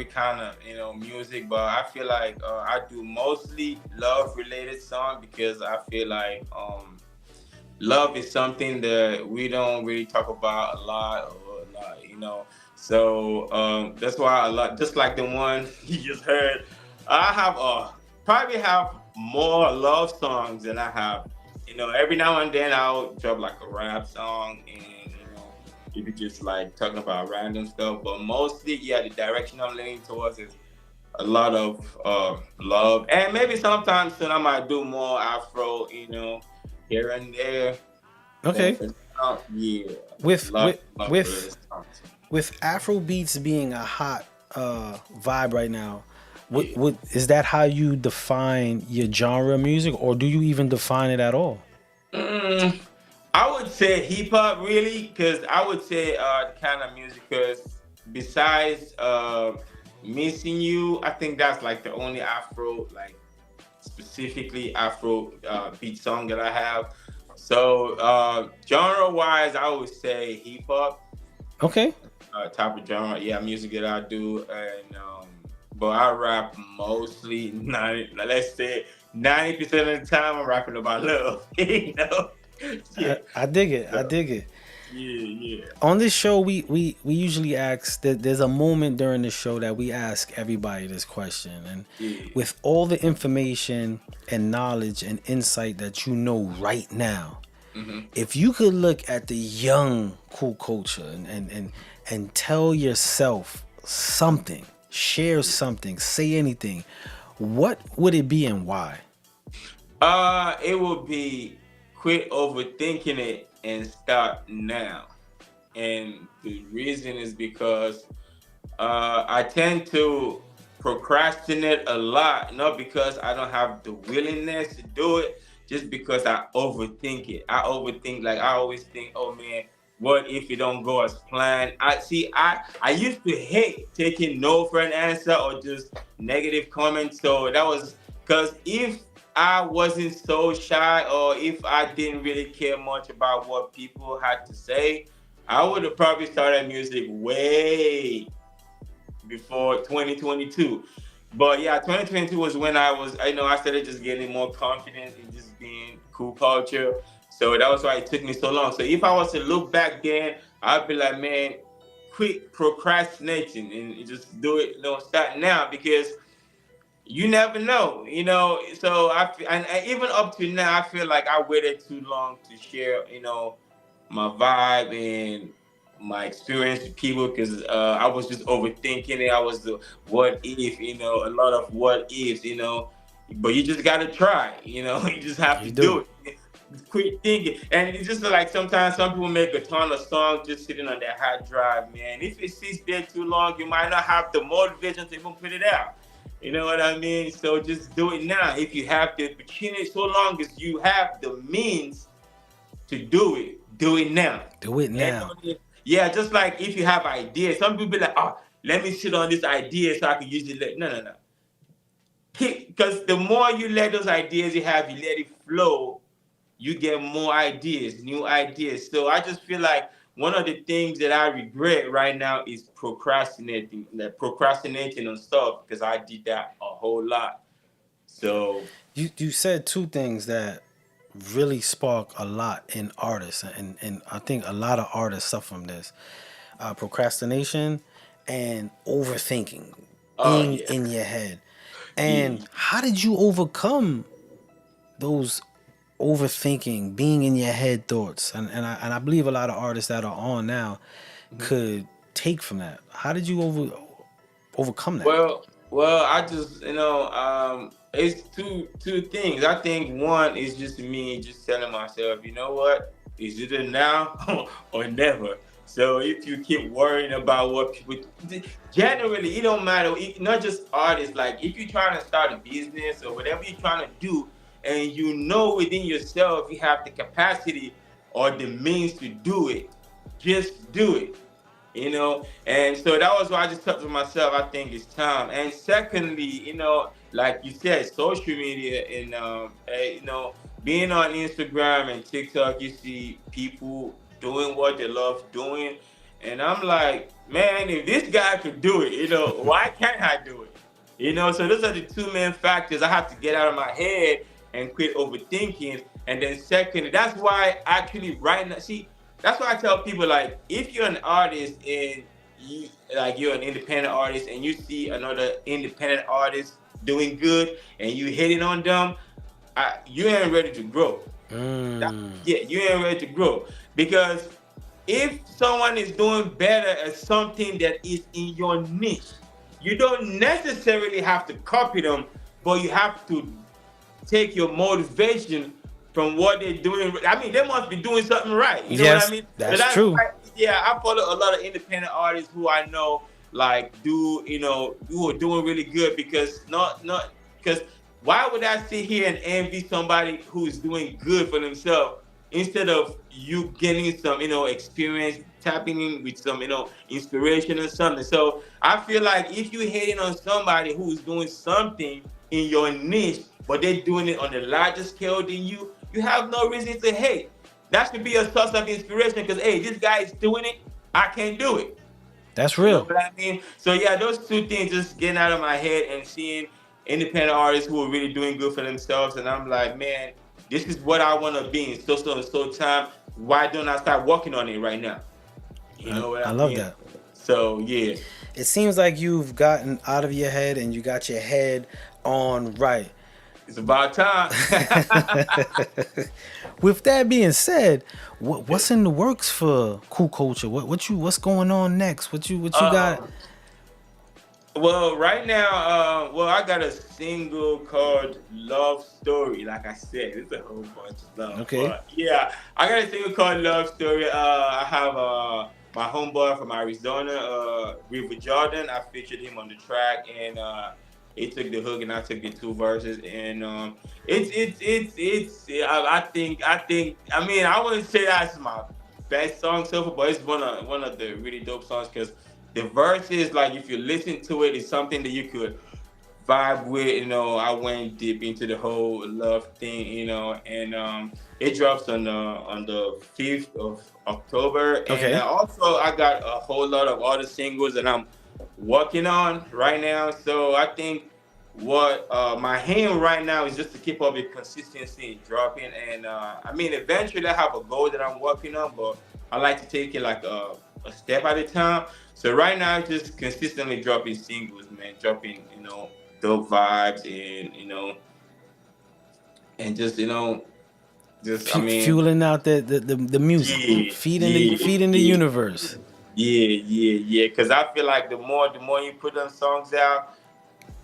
kind of music, but I feel like I do mostly love related song because I feel like love is something that we don't really talk about a lot or a lot. So that's why I like just like the one you just heard. I have probably have more love songs than I have. Every now and then I'll drop like a rap song and you could just like talking about random stuff. But mostly, yeah, the direction I'm leaning towards is a lot of love, and maybe sometimes soon I might do more Afro, here and there. But Okay. for now, yeah, With love, with love for with this songs. with Afro beats being a hot vibe right now, Yeah. what is that how you define your genre of music, or do you even define it at all? Mm, I would say hip hop really, because I would say the kind of music, because besides missing you, I think that's like the only Afro like specifically Afro beat song that I have. So genre wise, I would say hip hop Okay. type of genre. Yeah, music that I do, and but I rap mostly 90. Let's say 90% of the time I'm rapping about love. Yeah, I dig it. I so, dig it. yeah, yeah, On this show, we usually ask that there's a moment during the show that we ask everybody this question, and yeah. with all the information and knowledge and insight that you know right now, Hmm. if you could look at the young cool culture and tell yourself something, share something, say anything, what would it be and why? It would be quit overthinking it and start now. And the reason is because I tend to procrastinate a lot, not because I don't have the willingness to do it, just because I overthink it. I overthink, like I always think, oh man, what if it don't go as planned? I used to hate taking no for an answer or just negative comments. So that was because if I wasn't so shy or if I didn't really care much about what people had to say, I would have probably started music way before 2022. But yeah, 2022 was when I started just getting more confidence in just being cool culture. So that was why it took me so long. So if I was to look back then, I'd be like, man, quit procrastinating and just do it, start now because you never know. So and even up to now, I feel like I waited too long to share, my vibe and my experience with people because I was just overthinking it. I was the what if, a lot of what ifs. But you just gotta try. You just have to You do. do it. Quit thinking, and it's just like sometimes some people make a ton of songs just sitting on their hard drive, man. If it sits there too long, you might not have the motivation to even put it out. You know what I mean? So just do it now if you have the opportunity. So long as you have the means to do it now. Do it And now. yeah, just like if you have ideas, some people be like, oh, let me sit on this idea so I can use it later. No, no, no. Because the more you let those ideas you have, you let it flow, you get more ideas, new ideas. So I just feel like one of the things that I regret right now is procrastinating on stuff because I did that a whole lot. So You said two things that really spark a lot in artists, and I think a lot of artists suffer from this: procrastination and overthinking, oh being yeah, in your head. yeah. And how did you overcome those overthinking, being in your head thoughts? And I believe a lot of artists that are on now could take from that. How did you overcome that? Well, I just it's two things. I think one is just me just telling myself, you know what, is either now or never. So if you keep worrying about what people, generally it don't matter. Not just artists. Like if you're trying to start a business or whatever you're trying to do, and you know within yourself you have the capacity or the means to do it, just do it. And so that was why I just told to myself, I think it's time. And secondly, like you said, social media and being on Instagram and TikTok, you see people doing what they love doing, and I'm like, man, if this guy could do it, why can't I do it? So those are the two main factors I have to get out of my head and quit overthinking. And then second, that's why actually right now, see, that's why I tell people, like, if you're an artist and you're an independent artist and you see another independent artist doing good and you hitting on them, you ain't ready to grow. Yeah, you ain't ready to grow because if someone is doing better at something that is in your niche, you don't necessarily have to copy them, but you have to take your motivation from what they're doing. I mean, they must be doing something right. You know what I Yes, mean? So that's that's true. why, yeah, I follow a lot of independent artists who I know like who are doing really good because not because why would I sit here and envy somebody who's doing good for themselves instead of you getting some experience, tapping in with some inspiration or something. So I feel like if you're hating on somebody who's doing something in your niche, but they're doing it on a larger scale than you have no reason to hate. That should be a source of inspiration because hey, this guy is doing it, I can't do it. That's You know real. what I mean? So yeah, those two things just getting out of my head and seeing independent artists who are really doing good for themselves, and I'm like, man, this is what I want to be in so and so time. Why don't I start working on it right now? You know what I I love mean? that. So yeah, It seems like you've gotten out of your head and you got your head on right. it's about time. With that being said, what's in the works for Cool Culture? What's going on next? What you got? uh, Well, right now, I got a single called "Love Story." Like I said, it's a whole bunch of stuff, Okay. but yeah, I got a single called "Love Story." I have my homeboy from Arizona, River Jordan. I featured him on the track, and he took the hook, and I took the two verses, and it's. I mean, I wouldn't say that's my best song so far, but it's one of the really dope songs because the verses, like if you listen to it, it's something that you could vibe with. I went deep into the whole love thing, and it drops on the 5th of October. And Okay. also, I got a whole lot of other singles that I'm working on right now. So I think what my aim right now is just to keep up with consistency in dropping. And I mean, eventually I have a goal that I'm working on, but I like to take it like a step at a time. So right now, just consistently dropping singles, man, dropping dope vibes and just just I mean, Fueling out the music, yeah, feeding the yeah, universe. yeah. Because I feel like the more you put them songs out,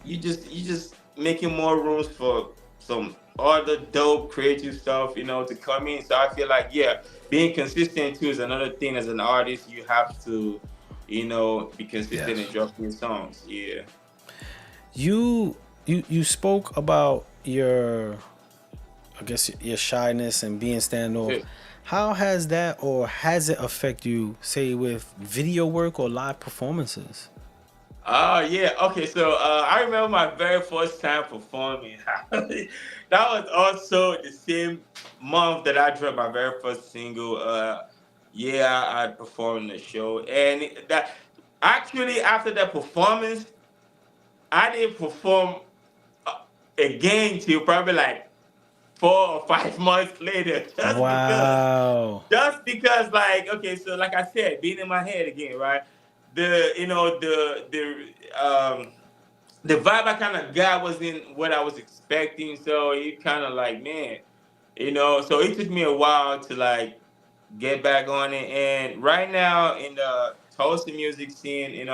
you just making more rooms for some other dope creative stuff, to come in. So I feel like yeah, being consistent too is another thing as an artist. You have to, be consistent in Yes. dropping songs. Yeah. You you spoke about your, I guess, your shyness and being standoff. Yeah. How has that, or has it affect you, say with video work or live performances? Oh yeah, okay. So I remember my very first time performing. That was also the same month that I dropped my very first single. Yeah, I performed in the show, and that actually after that performance, I didn't perform uh, again till probably like 4 or 5 months later, Wow. just because, like, okay, so like I said, being in my head again, right? The you know the vibe I kind of got wasn't what I was expecting, so it kind of like, man, so it took me a while to like get back on it. And right now in the Tulsa music scene,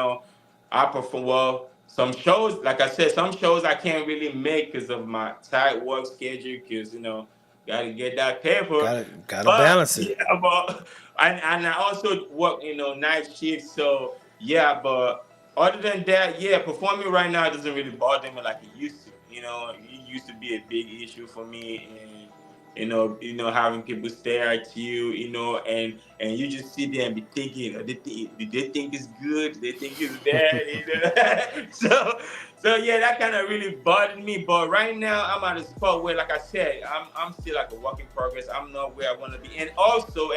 I perform well. Some shows, like I said, some shows I can't really make because of my tight work schedule. Because got to get that paper. Gotta But balance it. yeah, but and I also work, night shifts. So yeah, but other than that, yeah, performing right now doesn't really bother me like it used to. It used to be a big issue for me, and having people stare at you, and you just sit there and be thinking, do they think it's good? Do they think it's bad? So yeah, that kind of really bothered me. But right now, I'm at a spot where, like I said, I'm still like a work in progress. I'm not where I want to be, and also,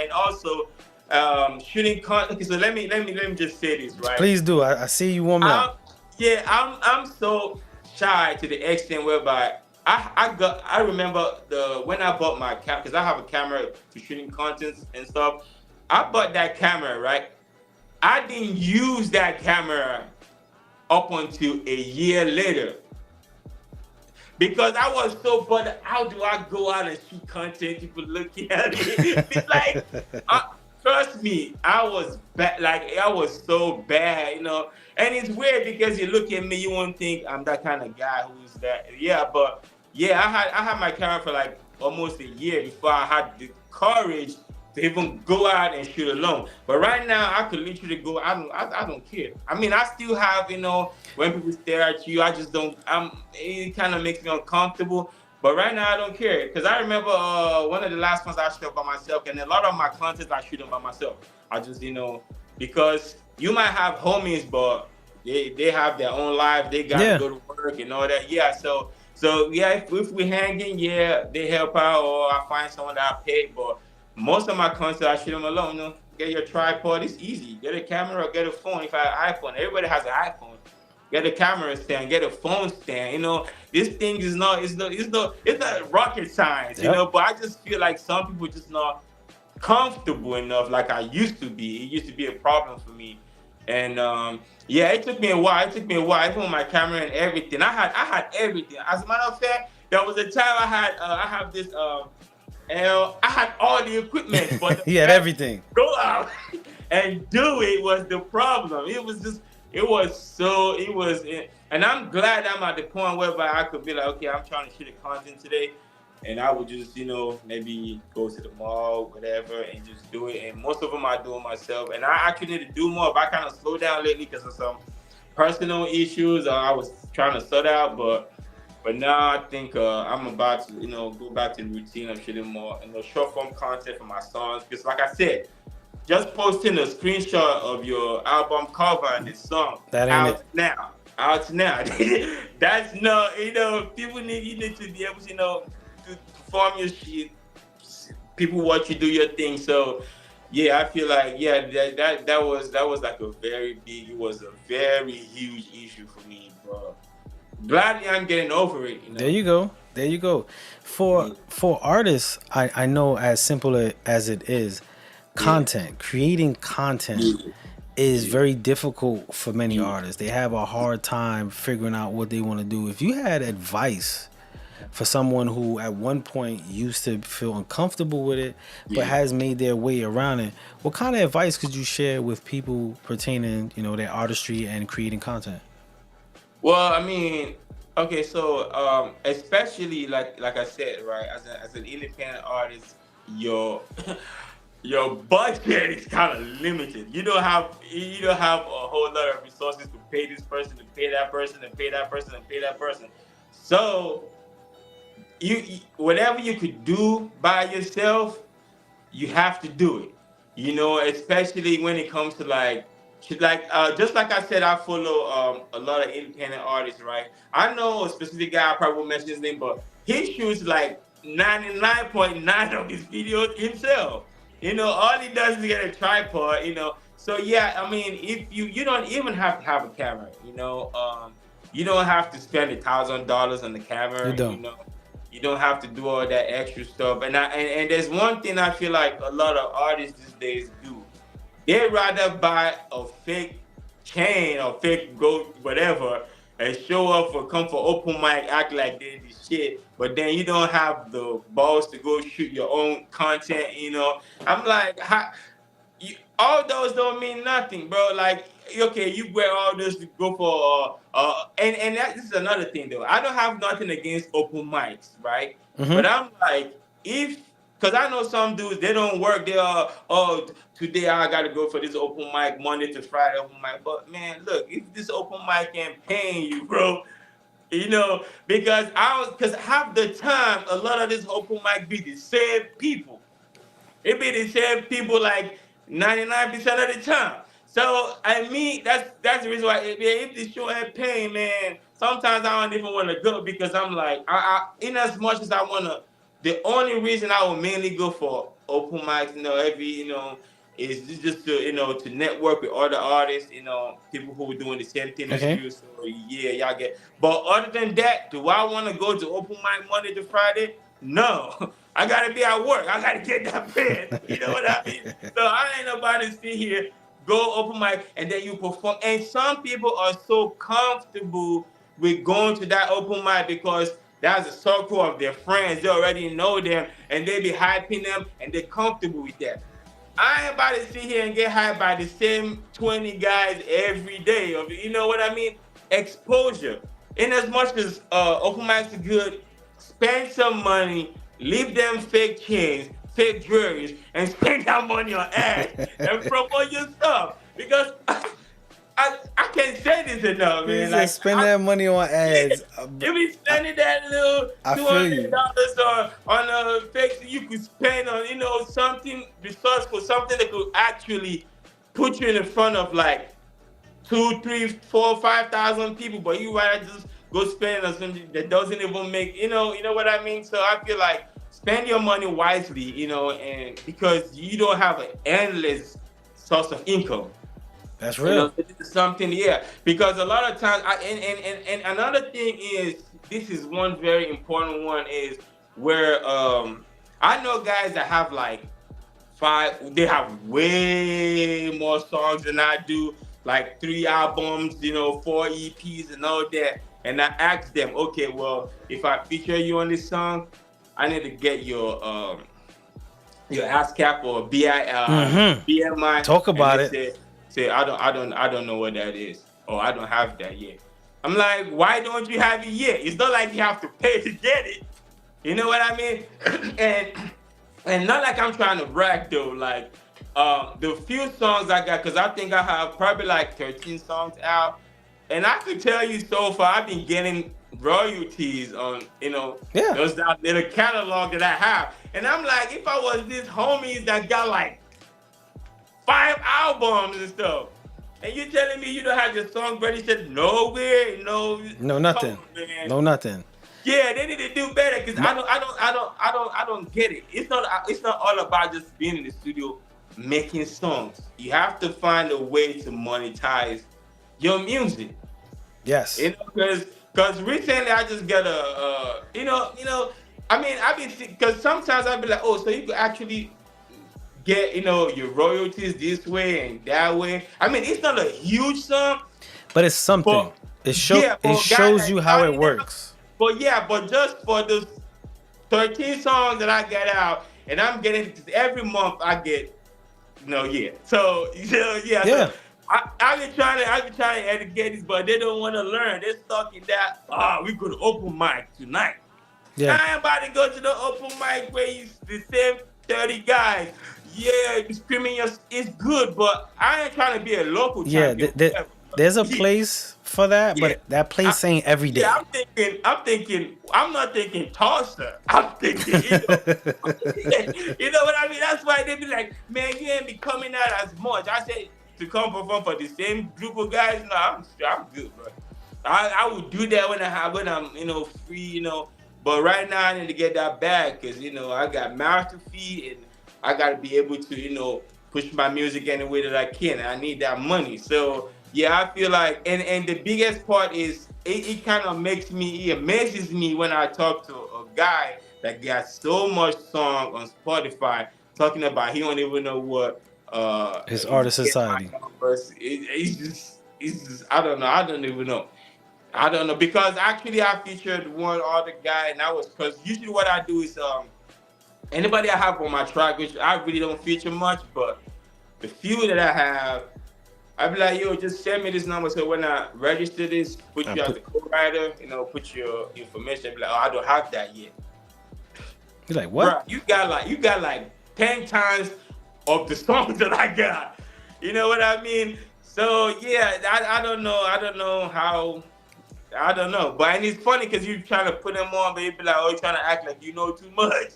shooting content. Okay, so let me just say this, right? Please do. I see you warming I'm up. Yeah, I'm so shy to the extent whereby I remember the when I bought my cam because I have a camera to shooting contents and stuff. I bought that camera, right? I didn't use that camera up until a year later because I was so bothered. How do I go out and shoot content? People looking at me. It's like, uh, trust me, I was bad. Like I was so bad, And it's weird because you look at me, you won't think I'm that kind of guy who's that. Yeah, but yeah, I had my camera for like almost a year before I had the courage to even go out and shoot alone. But right now, I could literally go. I don't care. I mean, I still have, when people stare at you, I just don't. It kind of makes me uncomfortable. But right now, I don't care because I remember one of the last ones I shot by myself, and a lot of my contents I shoot them by myself. I just, because you might have homies, but they have their own life. They got to Yeah. go to work and all that. Yeah, so yeah, if we hanging, yeah, they help out, or I find someone that I pay. But most of my content, I shoot them alone. Get your tripod. It's easy. Get a camera or get a phone. If I have an iPhone, everybody has an iPhone. Get a camera stand. Get a phone stand. This thing is not. It's not rocket science. Yep. But I just feel like some people just not comfortable enough like I used to be. It used to be a problem for me. And yeah, it took me a while. Even with my camera and everything. I had everything. As a matter of fact, there was a time I have this I had all the equipment, but the He had fact everything. go out and do it was the problem. And I'm glad I'm at the point whereby I could be like, okay, I'm trying to shoot a content today, and I would just, maybe go to the mall, whatever, and just do it. And most of them I do it myself, and I actually need to do more. But I kind of slowed down lately because of some personal issues I was trying to sort out, but now I think I'm about to, go back to the routine of shooting more, short form content for my songs. Because, like I said, just posting a screenshot of your album cover and the song That ain't it. out now. That's no, people you need to be able to, to perform your shit. People watch you do your thing. So, yeah, I feel like that was like it was a very huge issue for me, bro. Glad I'm getting over it. There you go. There you go. For artists, I know as simple as it is, Yeah. creating content Yeah. is very difficult for many artists. They have a hard time figuring out what they want to do. If you had advice for someone who at one point used to feel uncomfortable with it but Yeah. has made their way around it, what kind of advice could you share with people pertaining, their artistry and creating content? Well, I mean, okay, so especially like I said, right, as an independent artist, your your budget is kind of limited. You don't have a whole lot of resources to pay this person, to pay that person, and pay that person, and pay that person. So whatever you could do by yourself, you have to do it. Especially when it comes to just like I said, I follow a lot of independent artists, right? I know a specific guy, I probably won't mention his name, but he shoots like 99.9 of his videos himself. All he does is get a tripod. So yeah, I mean, if you don't even have to have a camera, you don't have to spend $1,000 on the You camera. don't. You don't have to do all that extra stuff. And there's one thing I feel like a lot of artists these days do. They'd rather buy a fake chain or fake gold, whatever, and show up for come for open mic, act like they the shit, but then you don't have the balls to go shoot your own content. I'm like, all those don't mean nothing, bro. Like, okay, you wear all this to go for and that this is another thing though. I don't have nothing against open mics, right? Mm-hmm. But I'm like, if because I know some dudes they don't work. They are today I gotta go for this open mic Monday to Friday open mic. But man, look, if this open mic ain't paying you, bro, because half the time a lot of this open mic be the same people. It be the same people like 99% of the time. So I mean that's the reason why if the show ain't paying, man, sometimes I don't even want to go because I'm like in as much as I wanna the only reason I will mainly go for open mics, is just to network with other artists, people who are doing the same thing as Okay. you. So yeah, y'all get. But other than that, do I want to go to open mic Monday to Friday? No, I gotta be at work. I gotta get that bread. You know what I mean? So I ain't nobody sit here go open mic and then you perform. And some people are so comfortable with going to that open mic because that's a circle of their friends. They already know them and they be hyping them and they're comfortable with that. I ain't about to sit here and get hyped by the same 20 guys every day. You know what I mean? Exposure. In as much as open mics are good, spend some money, leave them fake chains, fake jewelries, and spend that money on ads and promote your stuff. Because I can't say this enough, You man. just spend that money on ads. You be spending that little I two feel hundred you. dollars on a fix you could spend on something resourceful, something that could actually put you in front of like two, three, four, 5,000 people, but you rather just go spend on something that doesn't even make you know what I mean. So I feel like spend your money wisely, and because you don't have an endless source of income. That's real. This is something, yeah. Because a lot of times, and another thing is, this is one very important one is where I know guys that have like they have way more songs than I do, like 3 albums, 4 EPs and all that. And I ask them, okay, well, if I feature you on this song, I need to get your ASCAP or Mm-hmm. BMI, Talk and about they it. say I don't know what that is, or I don't have that yet. I'm like, why don't you have it yet? It's not like you have to pay to get it. You know what I mean? and and not like I'm trying to brag though. Like the few songs I got, because I think I have probably like 13 songs out, and I could tell you so far I've been getting royalties on Yeah. those that little catalog that I have. And I'm like, if I was these homies that got like 5 albums and stuff. And you telling me you don't have your song ready? Said no way, no, No come nothing. on, man. No nothing. Yeah, they need to do better because I don't get it. It's not all about just being in the studio making songs. You have to find a way to monetize your music. Yes. Because recently I just got I mean I've been because sometimes I'll be like, oh, so you could actually get your royalties this way and that way. I mean, it's not a huge sum, But it's something. but It yeah, for a guy shows that's you how it starting out. works. But yeah, but just for the 13 songs that I get out, and I'm getting every month I get yeah. So yeah, Yeah. so I've been trying to educate this, but they don't want to learn. They're stuck in that. We go to open mic tonight. Yeah. I ain't about to go to the open mic where you the same 30 guys. yeah, screaming it's good, but I ain't trying to be a local Yeah, champion. there's a Yeah, place for that, yeah. but that I, place ain't every yeah, day. I'm not thinking Tulsa. I'm thinking, you know what I mean? That's why they be like, man, you ain't be coming out as much. I say to come perform for the same group of guys. No, I'm good, bro. I would do that when I'm free, But right now I need to get that bag because I got mouth to feed and I got to be able to push my music any way that I can. I need that money. So yeah, I feel like and the biggest part is it kind of it amazes me when I talk to a guy that got so much song on Spotify talking about he don't even know what It's is artist get my society. numbers. It's just I don't even know. I don't know because actually I featured one other guy and that was because usually what I do is anybody I have on my track, which I really don't feature much, but the few that I have, I'd be like, yo, just send me this number so when I register this, put I you as put a co-writer, put your information. I'd be like, oh, I don't have that yet, you like what? bro. You got like 10 times of the songs that I got. You know what I mean? So yeah, I don't know how. I don't know, but and it's funny because you trying to put them on, but you be like, oh, you trying to act like you know too much.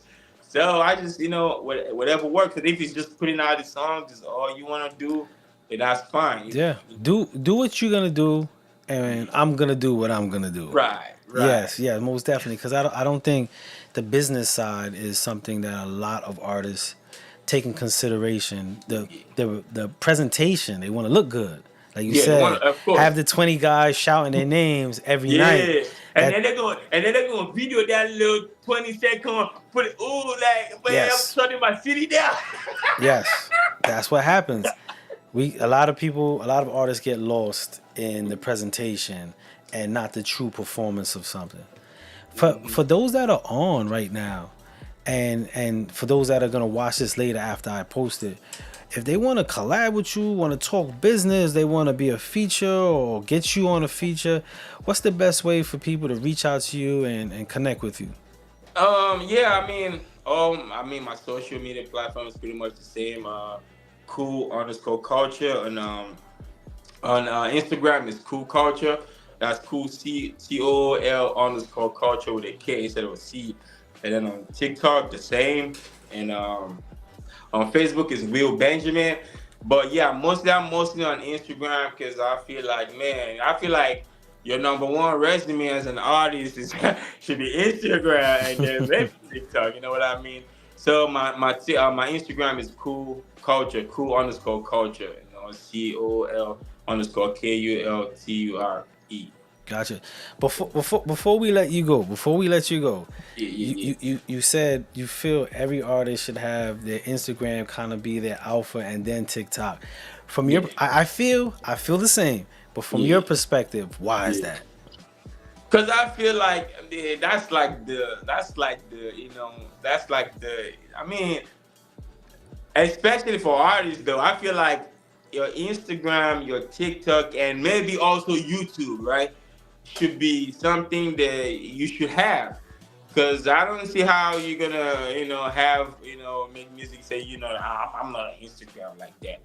So I just, whatever works. And if it's just putting out the songs, is all you want to do, then that's fine. Yeah, do what you're gonna do, and I'm gonna do what I'm gonna do. Right, right. Yes, yeah, most definitely. Because I don't think the business side is something that a lot of artists take in consideration. The presentation, they want to look good, like you Yeah, the one, said. of course. Have the 20 guys shouting their names every night. Yeah, That and then they're going to video that little 20-second, put it, ooh, like, man, I'm yes, shutting my city down. yes, that's what happens. A lot of people, a lot of artists get lost in the presentation and not the true performance of something. For those that are on right now, and for those that are gonna watch this later after I post it, if they want to collab with you, want to talk business, they want to be a feature or get you on a feature, what's the best way for people to reach out to you and connect with you? Yeah, I mean, my social media platform is pretty much the same. Cool underscore culture, and on Instagram is cool culture. That's cool COL underscore culture with a K instead of a C. And then on TikTok the same. And on Facebook is Will Benjamin. But yeah, I'm mostly on Instagram because I feel like your number one resume as an artist is should be Instagram and then maybe TikTok. You know what I mean? So my Instagram is cool culture, cool underscore culture. COL underscore KULTURE. Gotcha. Before we let you go, Yeah, yeah, yeah. you said you feel every artist should have their Instagram kind of be their alpha and then TikTok. From your, Yeah, I feel the same. But from yeah, your perspective, why is yeah. that? Cause I feel like that's like the I mean, especially for artists though, I feel like your Instagram, your TikTok, and maybe also YouTube, right, should be something that you should have. Cause I don't see how you're gonna, make music say, I'm not on Instagram like that.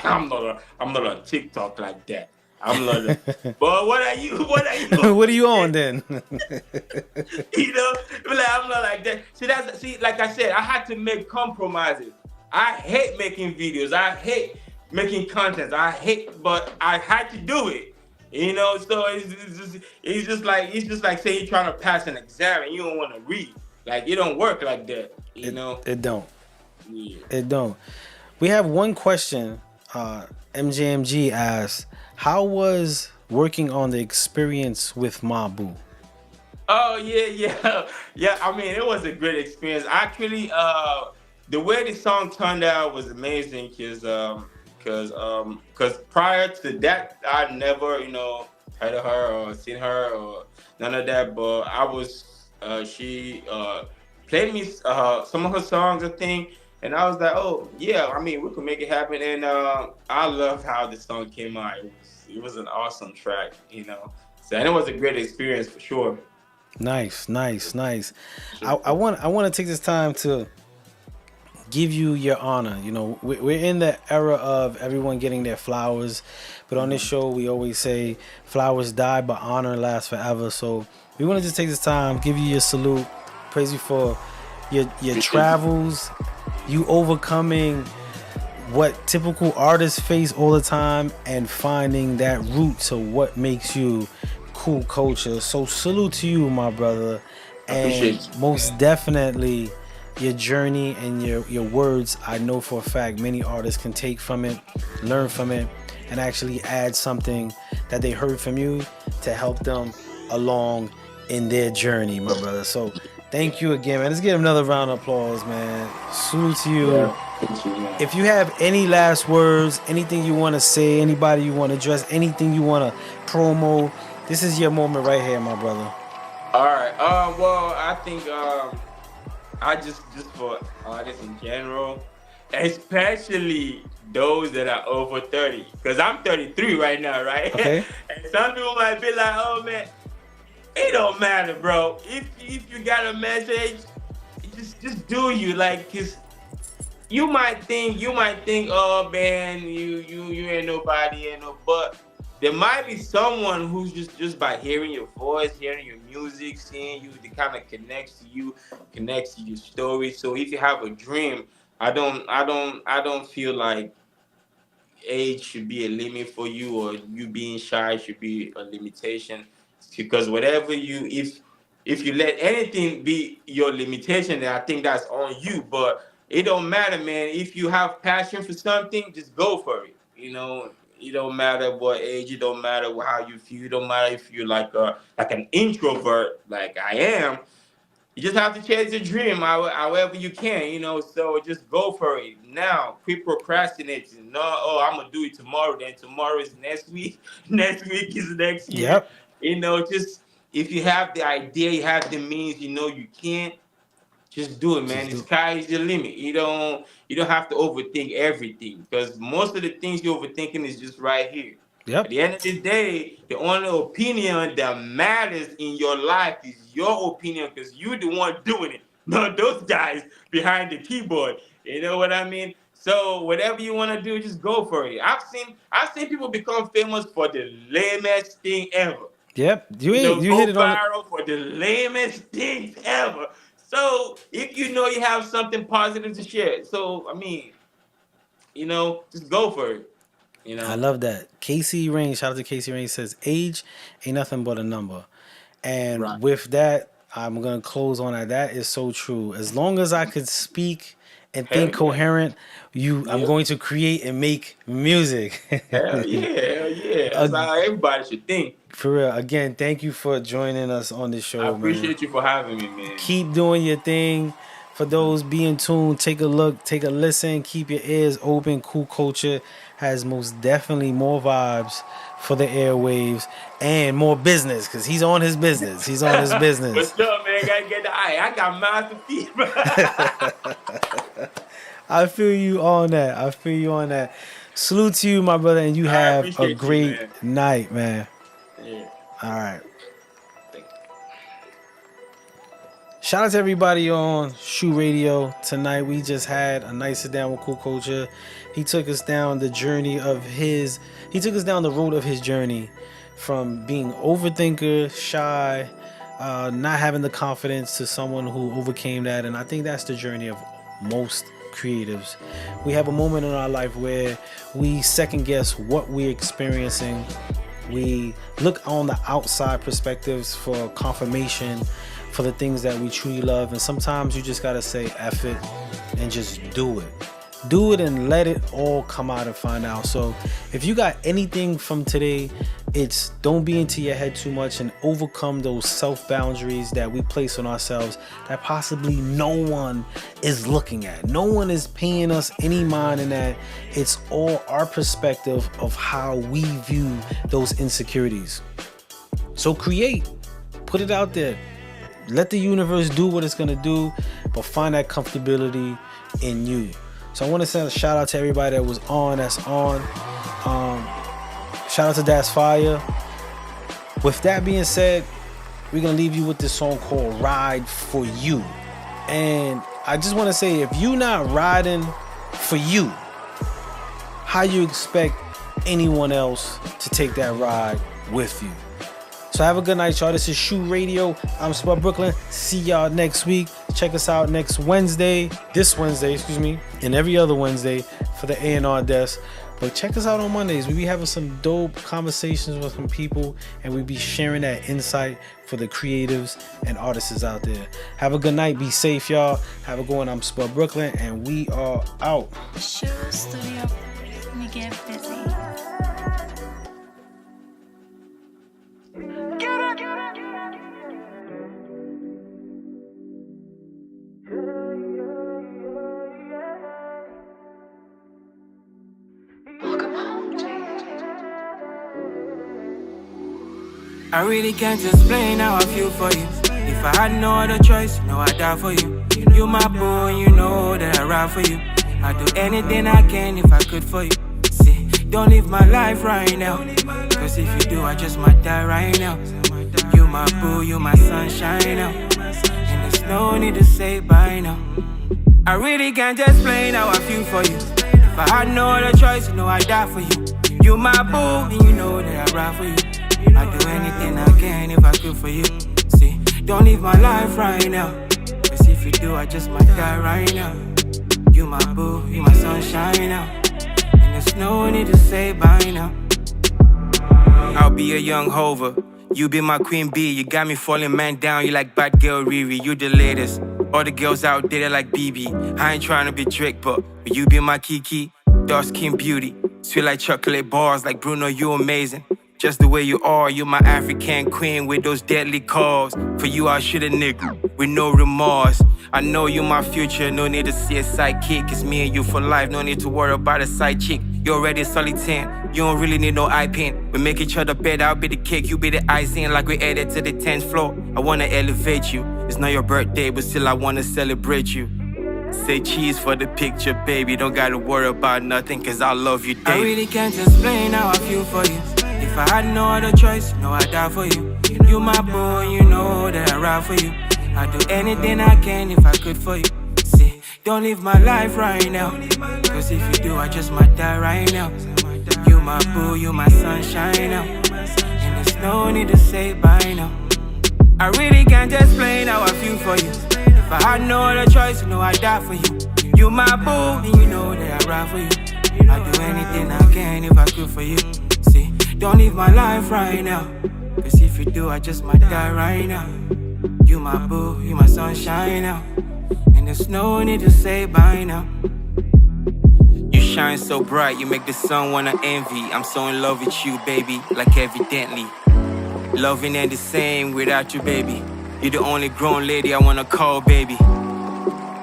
I'm not on TikTok like that. I'm not. But what are you? What are you? What are you on then? you know, like, I'm not like that. Like I said, I had to make compromises. I hate making videos. I hate making content. But I had to do it. So it's just like saying you're trying to pass an exam and you don't want to read. Like it don't work like that. It don't. Yeah. It don't. We have one question. MJMG asks, "How was working on the experience with Mabu?" Oh yeah, yeah, yeah. I mean, it was a great experience. Actually, the way the song turned out was amazing because prior to that, I never heard of her or seen her or none of that. But she played me some of her songs, I think, and I was like, oh yeah, I mean, we could make it happen. And I love how the song came out. It was an awesome track. So and it was a great experience for sure. Nice, nice, nice. I want to take this time to give you your honor. You know, we're in the era of everyone getting their flowers, but on this show we always say flowers die, but honor lasts forever. So we want to just take this time, give you your salute, praise you for your travels, you overcoming what typical artists face all the time, and finding that root to what makes you cool culture. So salute to you, my brother, and most definitely your journey and your words. I know for a fact many artists can take from it, learn from it, and actually add something that they heard from you to help them along in their journey, my brother. So thank you again, man. Let's give another round of applause, man. Salute to you. Yeah, thank you, man. If you have any last words, anything you want to say, anybody you want to address, anything you want to promo, this is your moment right here, my brother. All right. Well, I think I just for artists in general, especially those that are over 30, because I'm 33 right now, right? Okay. And some people might be like, "Oh man, it don't matter, bro. If you got a message, just do you, like, 'cause you might think, oh man, you ain't nobody, but there might be someone who's just by hearing your voice, hearing your music, seeing you, they kind of connects to you, connects to your story. So if you have a dream, I don't feel like age should be a limit for you, or you being shy should be a limitation, because whatever if you let anything be your limitation, then I think that's on you. But it don't matter, man. If you have passion for something, just go for it. You know, it don't matter what age, it don't matter how you feel, it don't matter if you're like an introvert like I am. You just have to chase your dream however you can, so just go for it. Now, quit procrastinating. No, oh, I'm going to do it tomorrow, then tomorrow is next week, next week is next year. Yep. Just if you have the idea, you have the means, you can't, just do it, man. The sky is the limit. You don't have to overthink everything, because most of the things you're overthinking is just right here. Yep. At the end of the day, the only opinion that matters in your life is your opinion, because you're the one doing it, not those guys behind the keyboard. You know what I mean? So whatever you want to do, just go for it. I've seen people become famous for the lamest thing ever. Yep. You hit it on viral for the lamest things ever. So if you have something positive to share, so I mean, just go for it. I love that. Casey Rain, shout out to Casey Rain, says age ain't nothing but a number. And with that, I'm gonna close on that. That is so true. As long as I could speak and think coherent, I'm going to create and make music. Hell yeah. That's how everybody should think. For real. Again, thank you for joining us on this show. I appreciate you for having me, man. Keep doing your thing. For those being tuned, take a look, take a listen, keep your ears open. Cool Culture has most definitely more vibes for the airwaves and more business, because he's on his business. What's up, man? Gotta get the eye. I got mouth to feed. I feel you on that. Salute to you, my brother, and you have a great night, man. Yeah. All right. Shout out to everybody on Shoe Radio. Tonight we just had a nice sit down with Cool Culture. He took us down the road of his journey, from being overthinker, shy, not having the confidence, to someone who overcame that. And I think that's the journey of most creatives. We have a moment in our life where we second guess what we're experiencing. We look on the outside perspectives for confirmation for the things that we truly love, and sometimes you just gotta say F it and just do it and let it all come out and find out. So if you got anything from today, it's don't be into your head too much and overcome those self boundaries that we place on ourselves that possibly no one is looking at. No one is paying us any mind in that. It's all our perspective of how we view those insecurities. So create, put it out there. Let the universe do what it's gonna do, but find that comfortability in you. So I want to send a shout out to everybody that was that's on. Shout out to Das Fire. With that being said, we're gonna leave you with this song called Ride for You. And I just want to say, if you not riding for you, how you expect anyone else to take that ride with you? So have a good night, y'all. This is Shoe Radio. I'm Spud Brooklyn. See y'all next week. Check us out this Wednesday, and every other Wednesday for the A&R desk. But check us out on Mondays. We be having some dope conversations with some people, and we be sharing that insight for the creatives and artists out there. Have a good night. Be safe, y'all. Have a good one. I'm Spud Brooklyn, and we are out. Shoe Studio. We get busy. I really can't explain how I feel for you. If I had no other choice, no, I'd die for you. You my boo, and you know that I ride for you. I'd do anything I can if I could for you. See, don't live my life right now, cause if you do, I just might die right now. You my boo, you my sunshine now, and there's no need to say bye now. I really can't explain how I feel for you. If I had no other choice, no, I'd die for you. You my boo, and you know that I ride for you. I'd do anything I can if I could for you. See, don't live my life right now, cause if you do, I just might die right now. You my boo, you my sunshine now, and there's no need to say bye now. I'll be a young hover, you be my queen bee. You got me falling man down, you like bad girl Riri. You the latest, all the girls out there like BB. I ain't trying to be Drake, but you be my Kiki. Dark skin beauty, sweet like chocolate bars. Like Bruno, you amazing. Just the way you are, you my African queen with those deadly calls. For you, I shoot a nigga with no remorse. I know you my future, no need to see a sidekick. It's me and you for life, no need to worry about a side chick. You already solid 10, you don't really need no eye paint. We make each other better, I'll be the cake, you be the icing. Like we headed to the 10th floor, I wanna elevate you. It's not your birthday, but still I wanna celebrate you. Say cheese for the picture, baby, don't gotta worry about nothing, cause I love you, Dave. I really can't explain how I feel for you. If I had no other choice, no, I'd die for you. You my boy, you know that I ride for you. I'd do anything I can if I could for you. See, don't live my life right now, cause if you do, I just might die right now. You my boo, you my sunshine now, and there's no need to say bye now. I really can't explain how I feel for you. If I had no other choice, no, I'd die for you. You my boo, and you know that I ride for you. I'd do anything I can if I could for you. See, don't live my life right now, cause if you do, I just might die right now. You my boo, you my sunshine now, and there's no need to say bye now. You shine so bright, you make the sun wanna envy. I'm so in love with you, baby, like evidently. Loving ain't the same without you, baby. You're the only grown lady I wanna call, baby.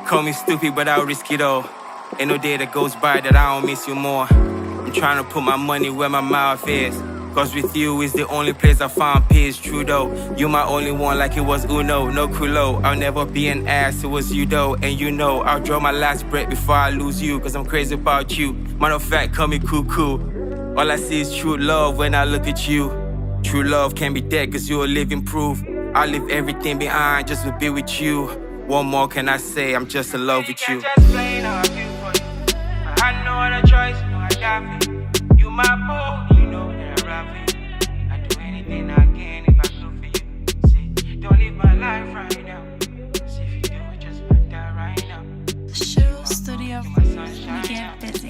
Call me stupid, but I'll risk it all. Ain't no day that goes by that I don't miss you more. I'm trying to put my money where my mouth is, cause with you is the only place I found peace. True though, you my only one like it was Uno, no culo. I'll never be an ass, it was you though. And you know, I'll draw my last breath before I lose you, cause I'm crazy about you. Matter of fact, call me cuckoo. All I see is true love when I look at you. True love can't be dead, cause you're a living proof. I leave everything behind just to be with you. What more can I say? I'm just in love with you. Can't explain how I feel for you. I had no other choice, no, I die for you. You my boo, you know that I ride for you. I do anything I can if I could for you. See, don't live my life right now, cause if you do, I just might die right now. Shoe Studio. We get busy.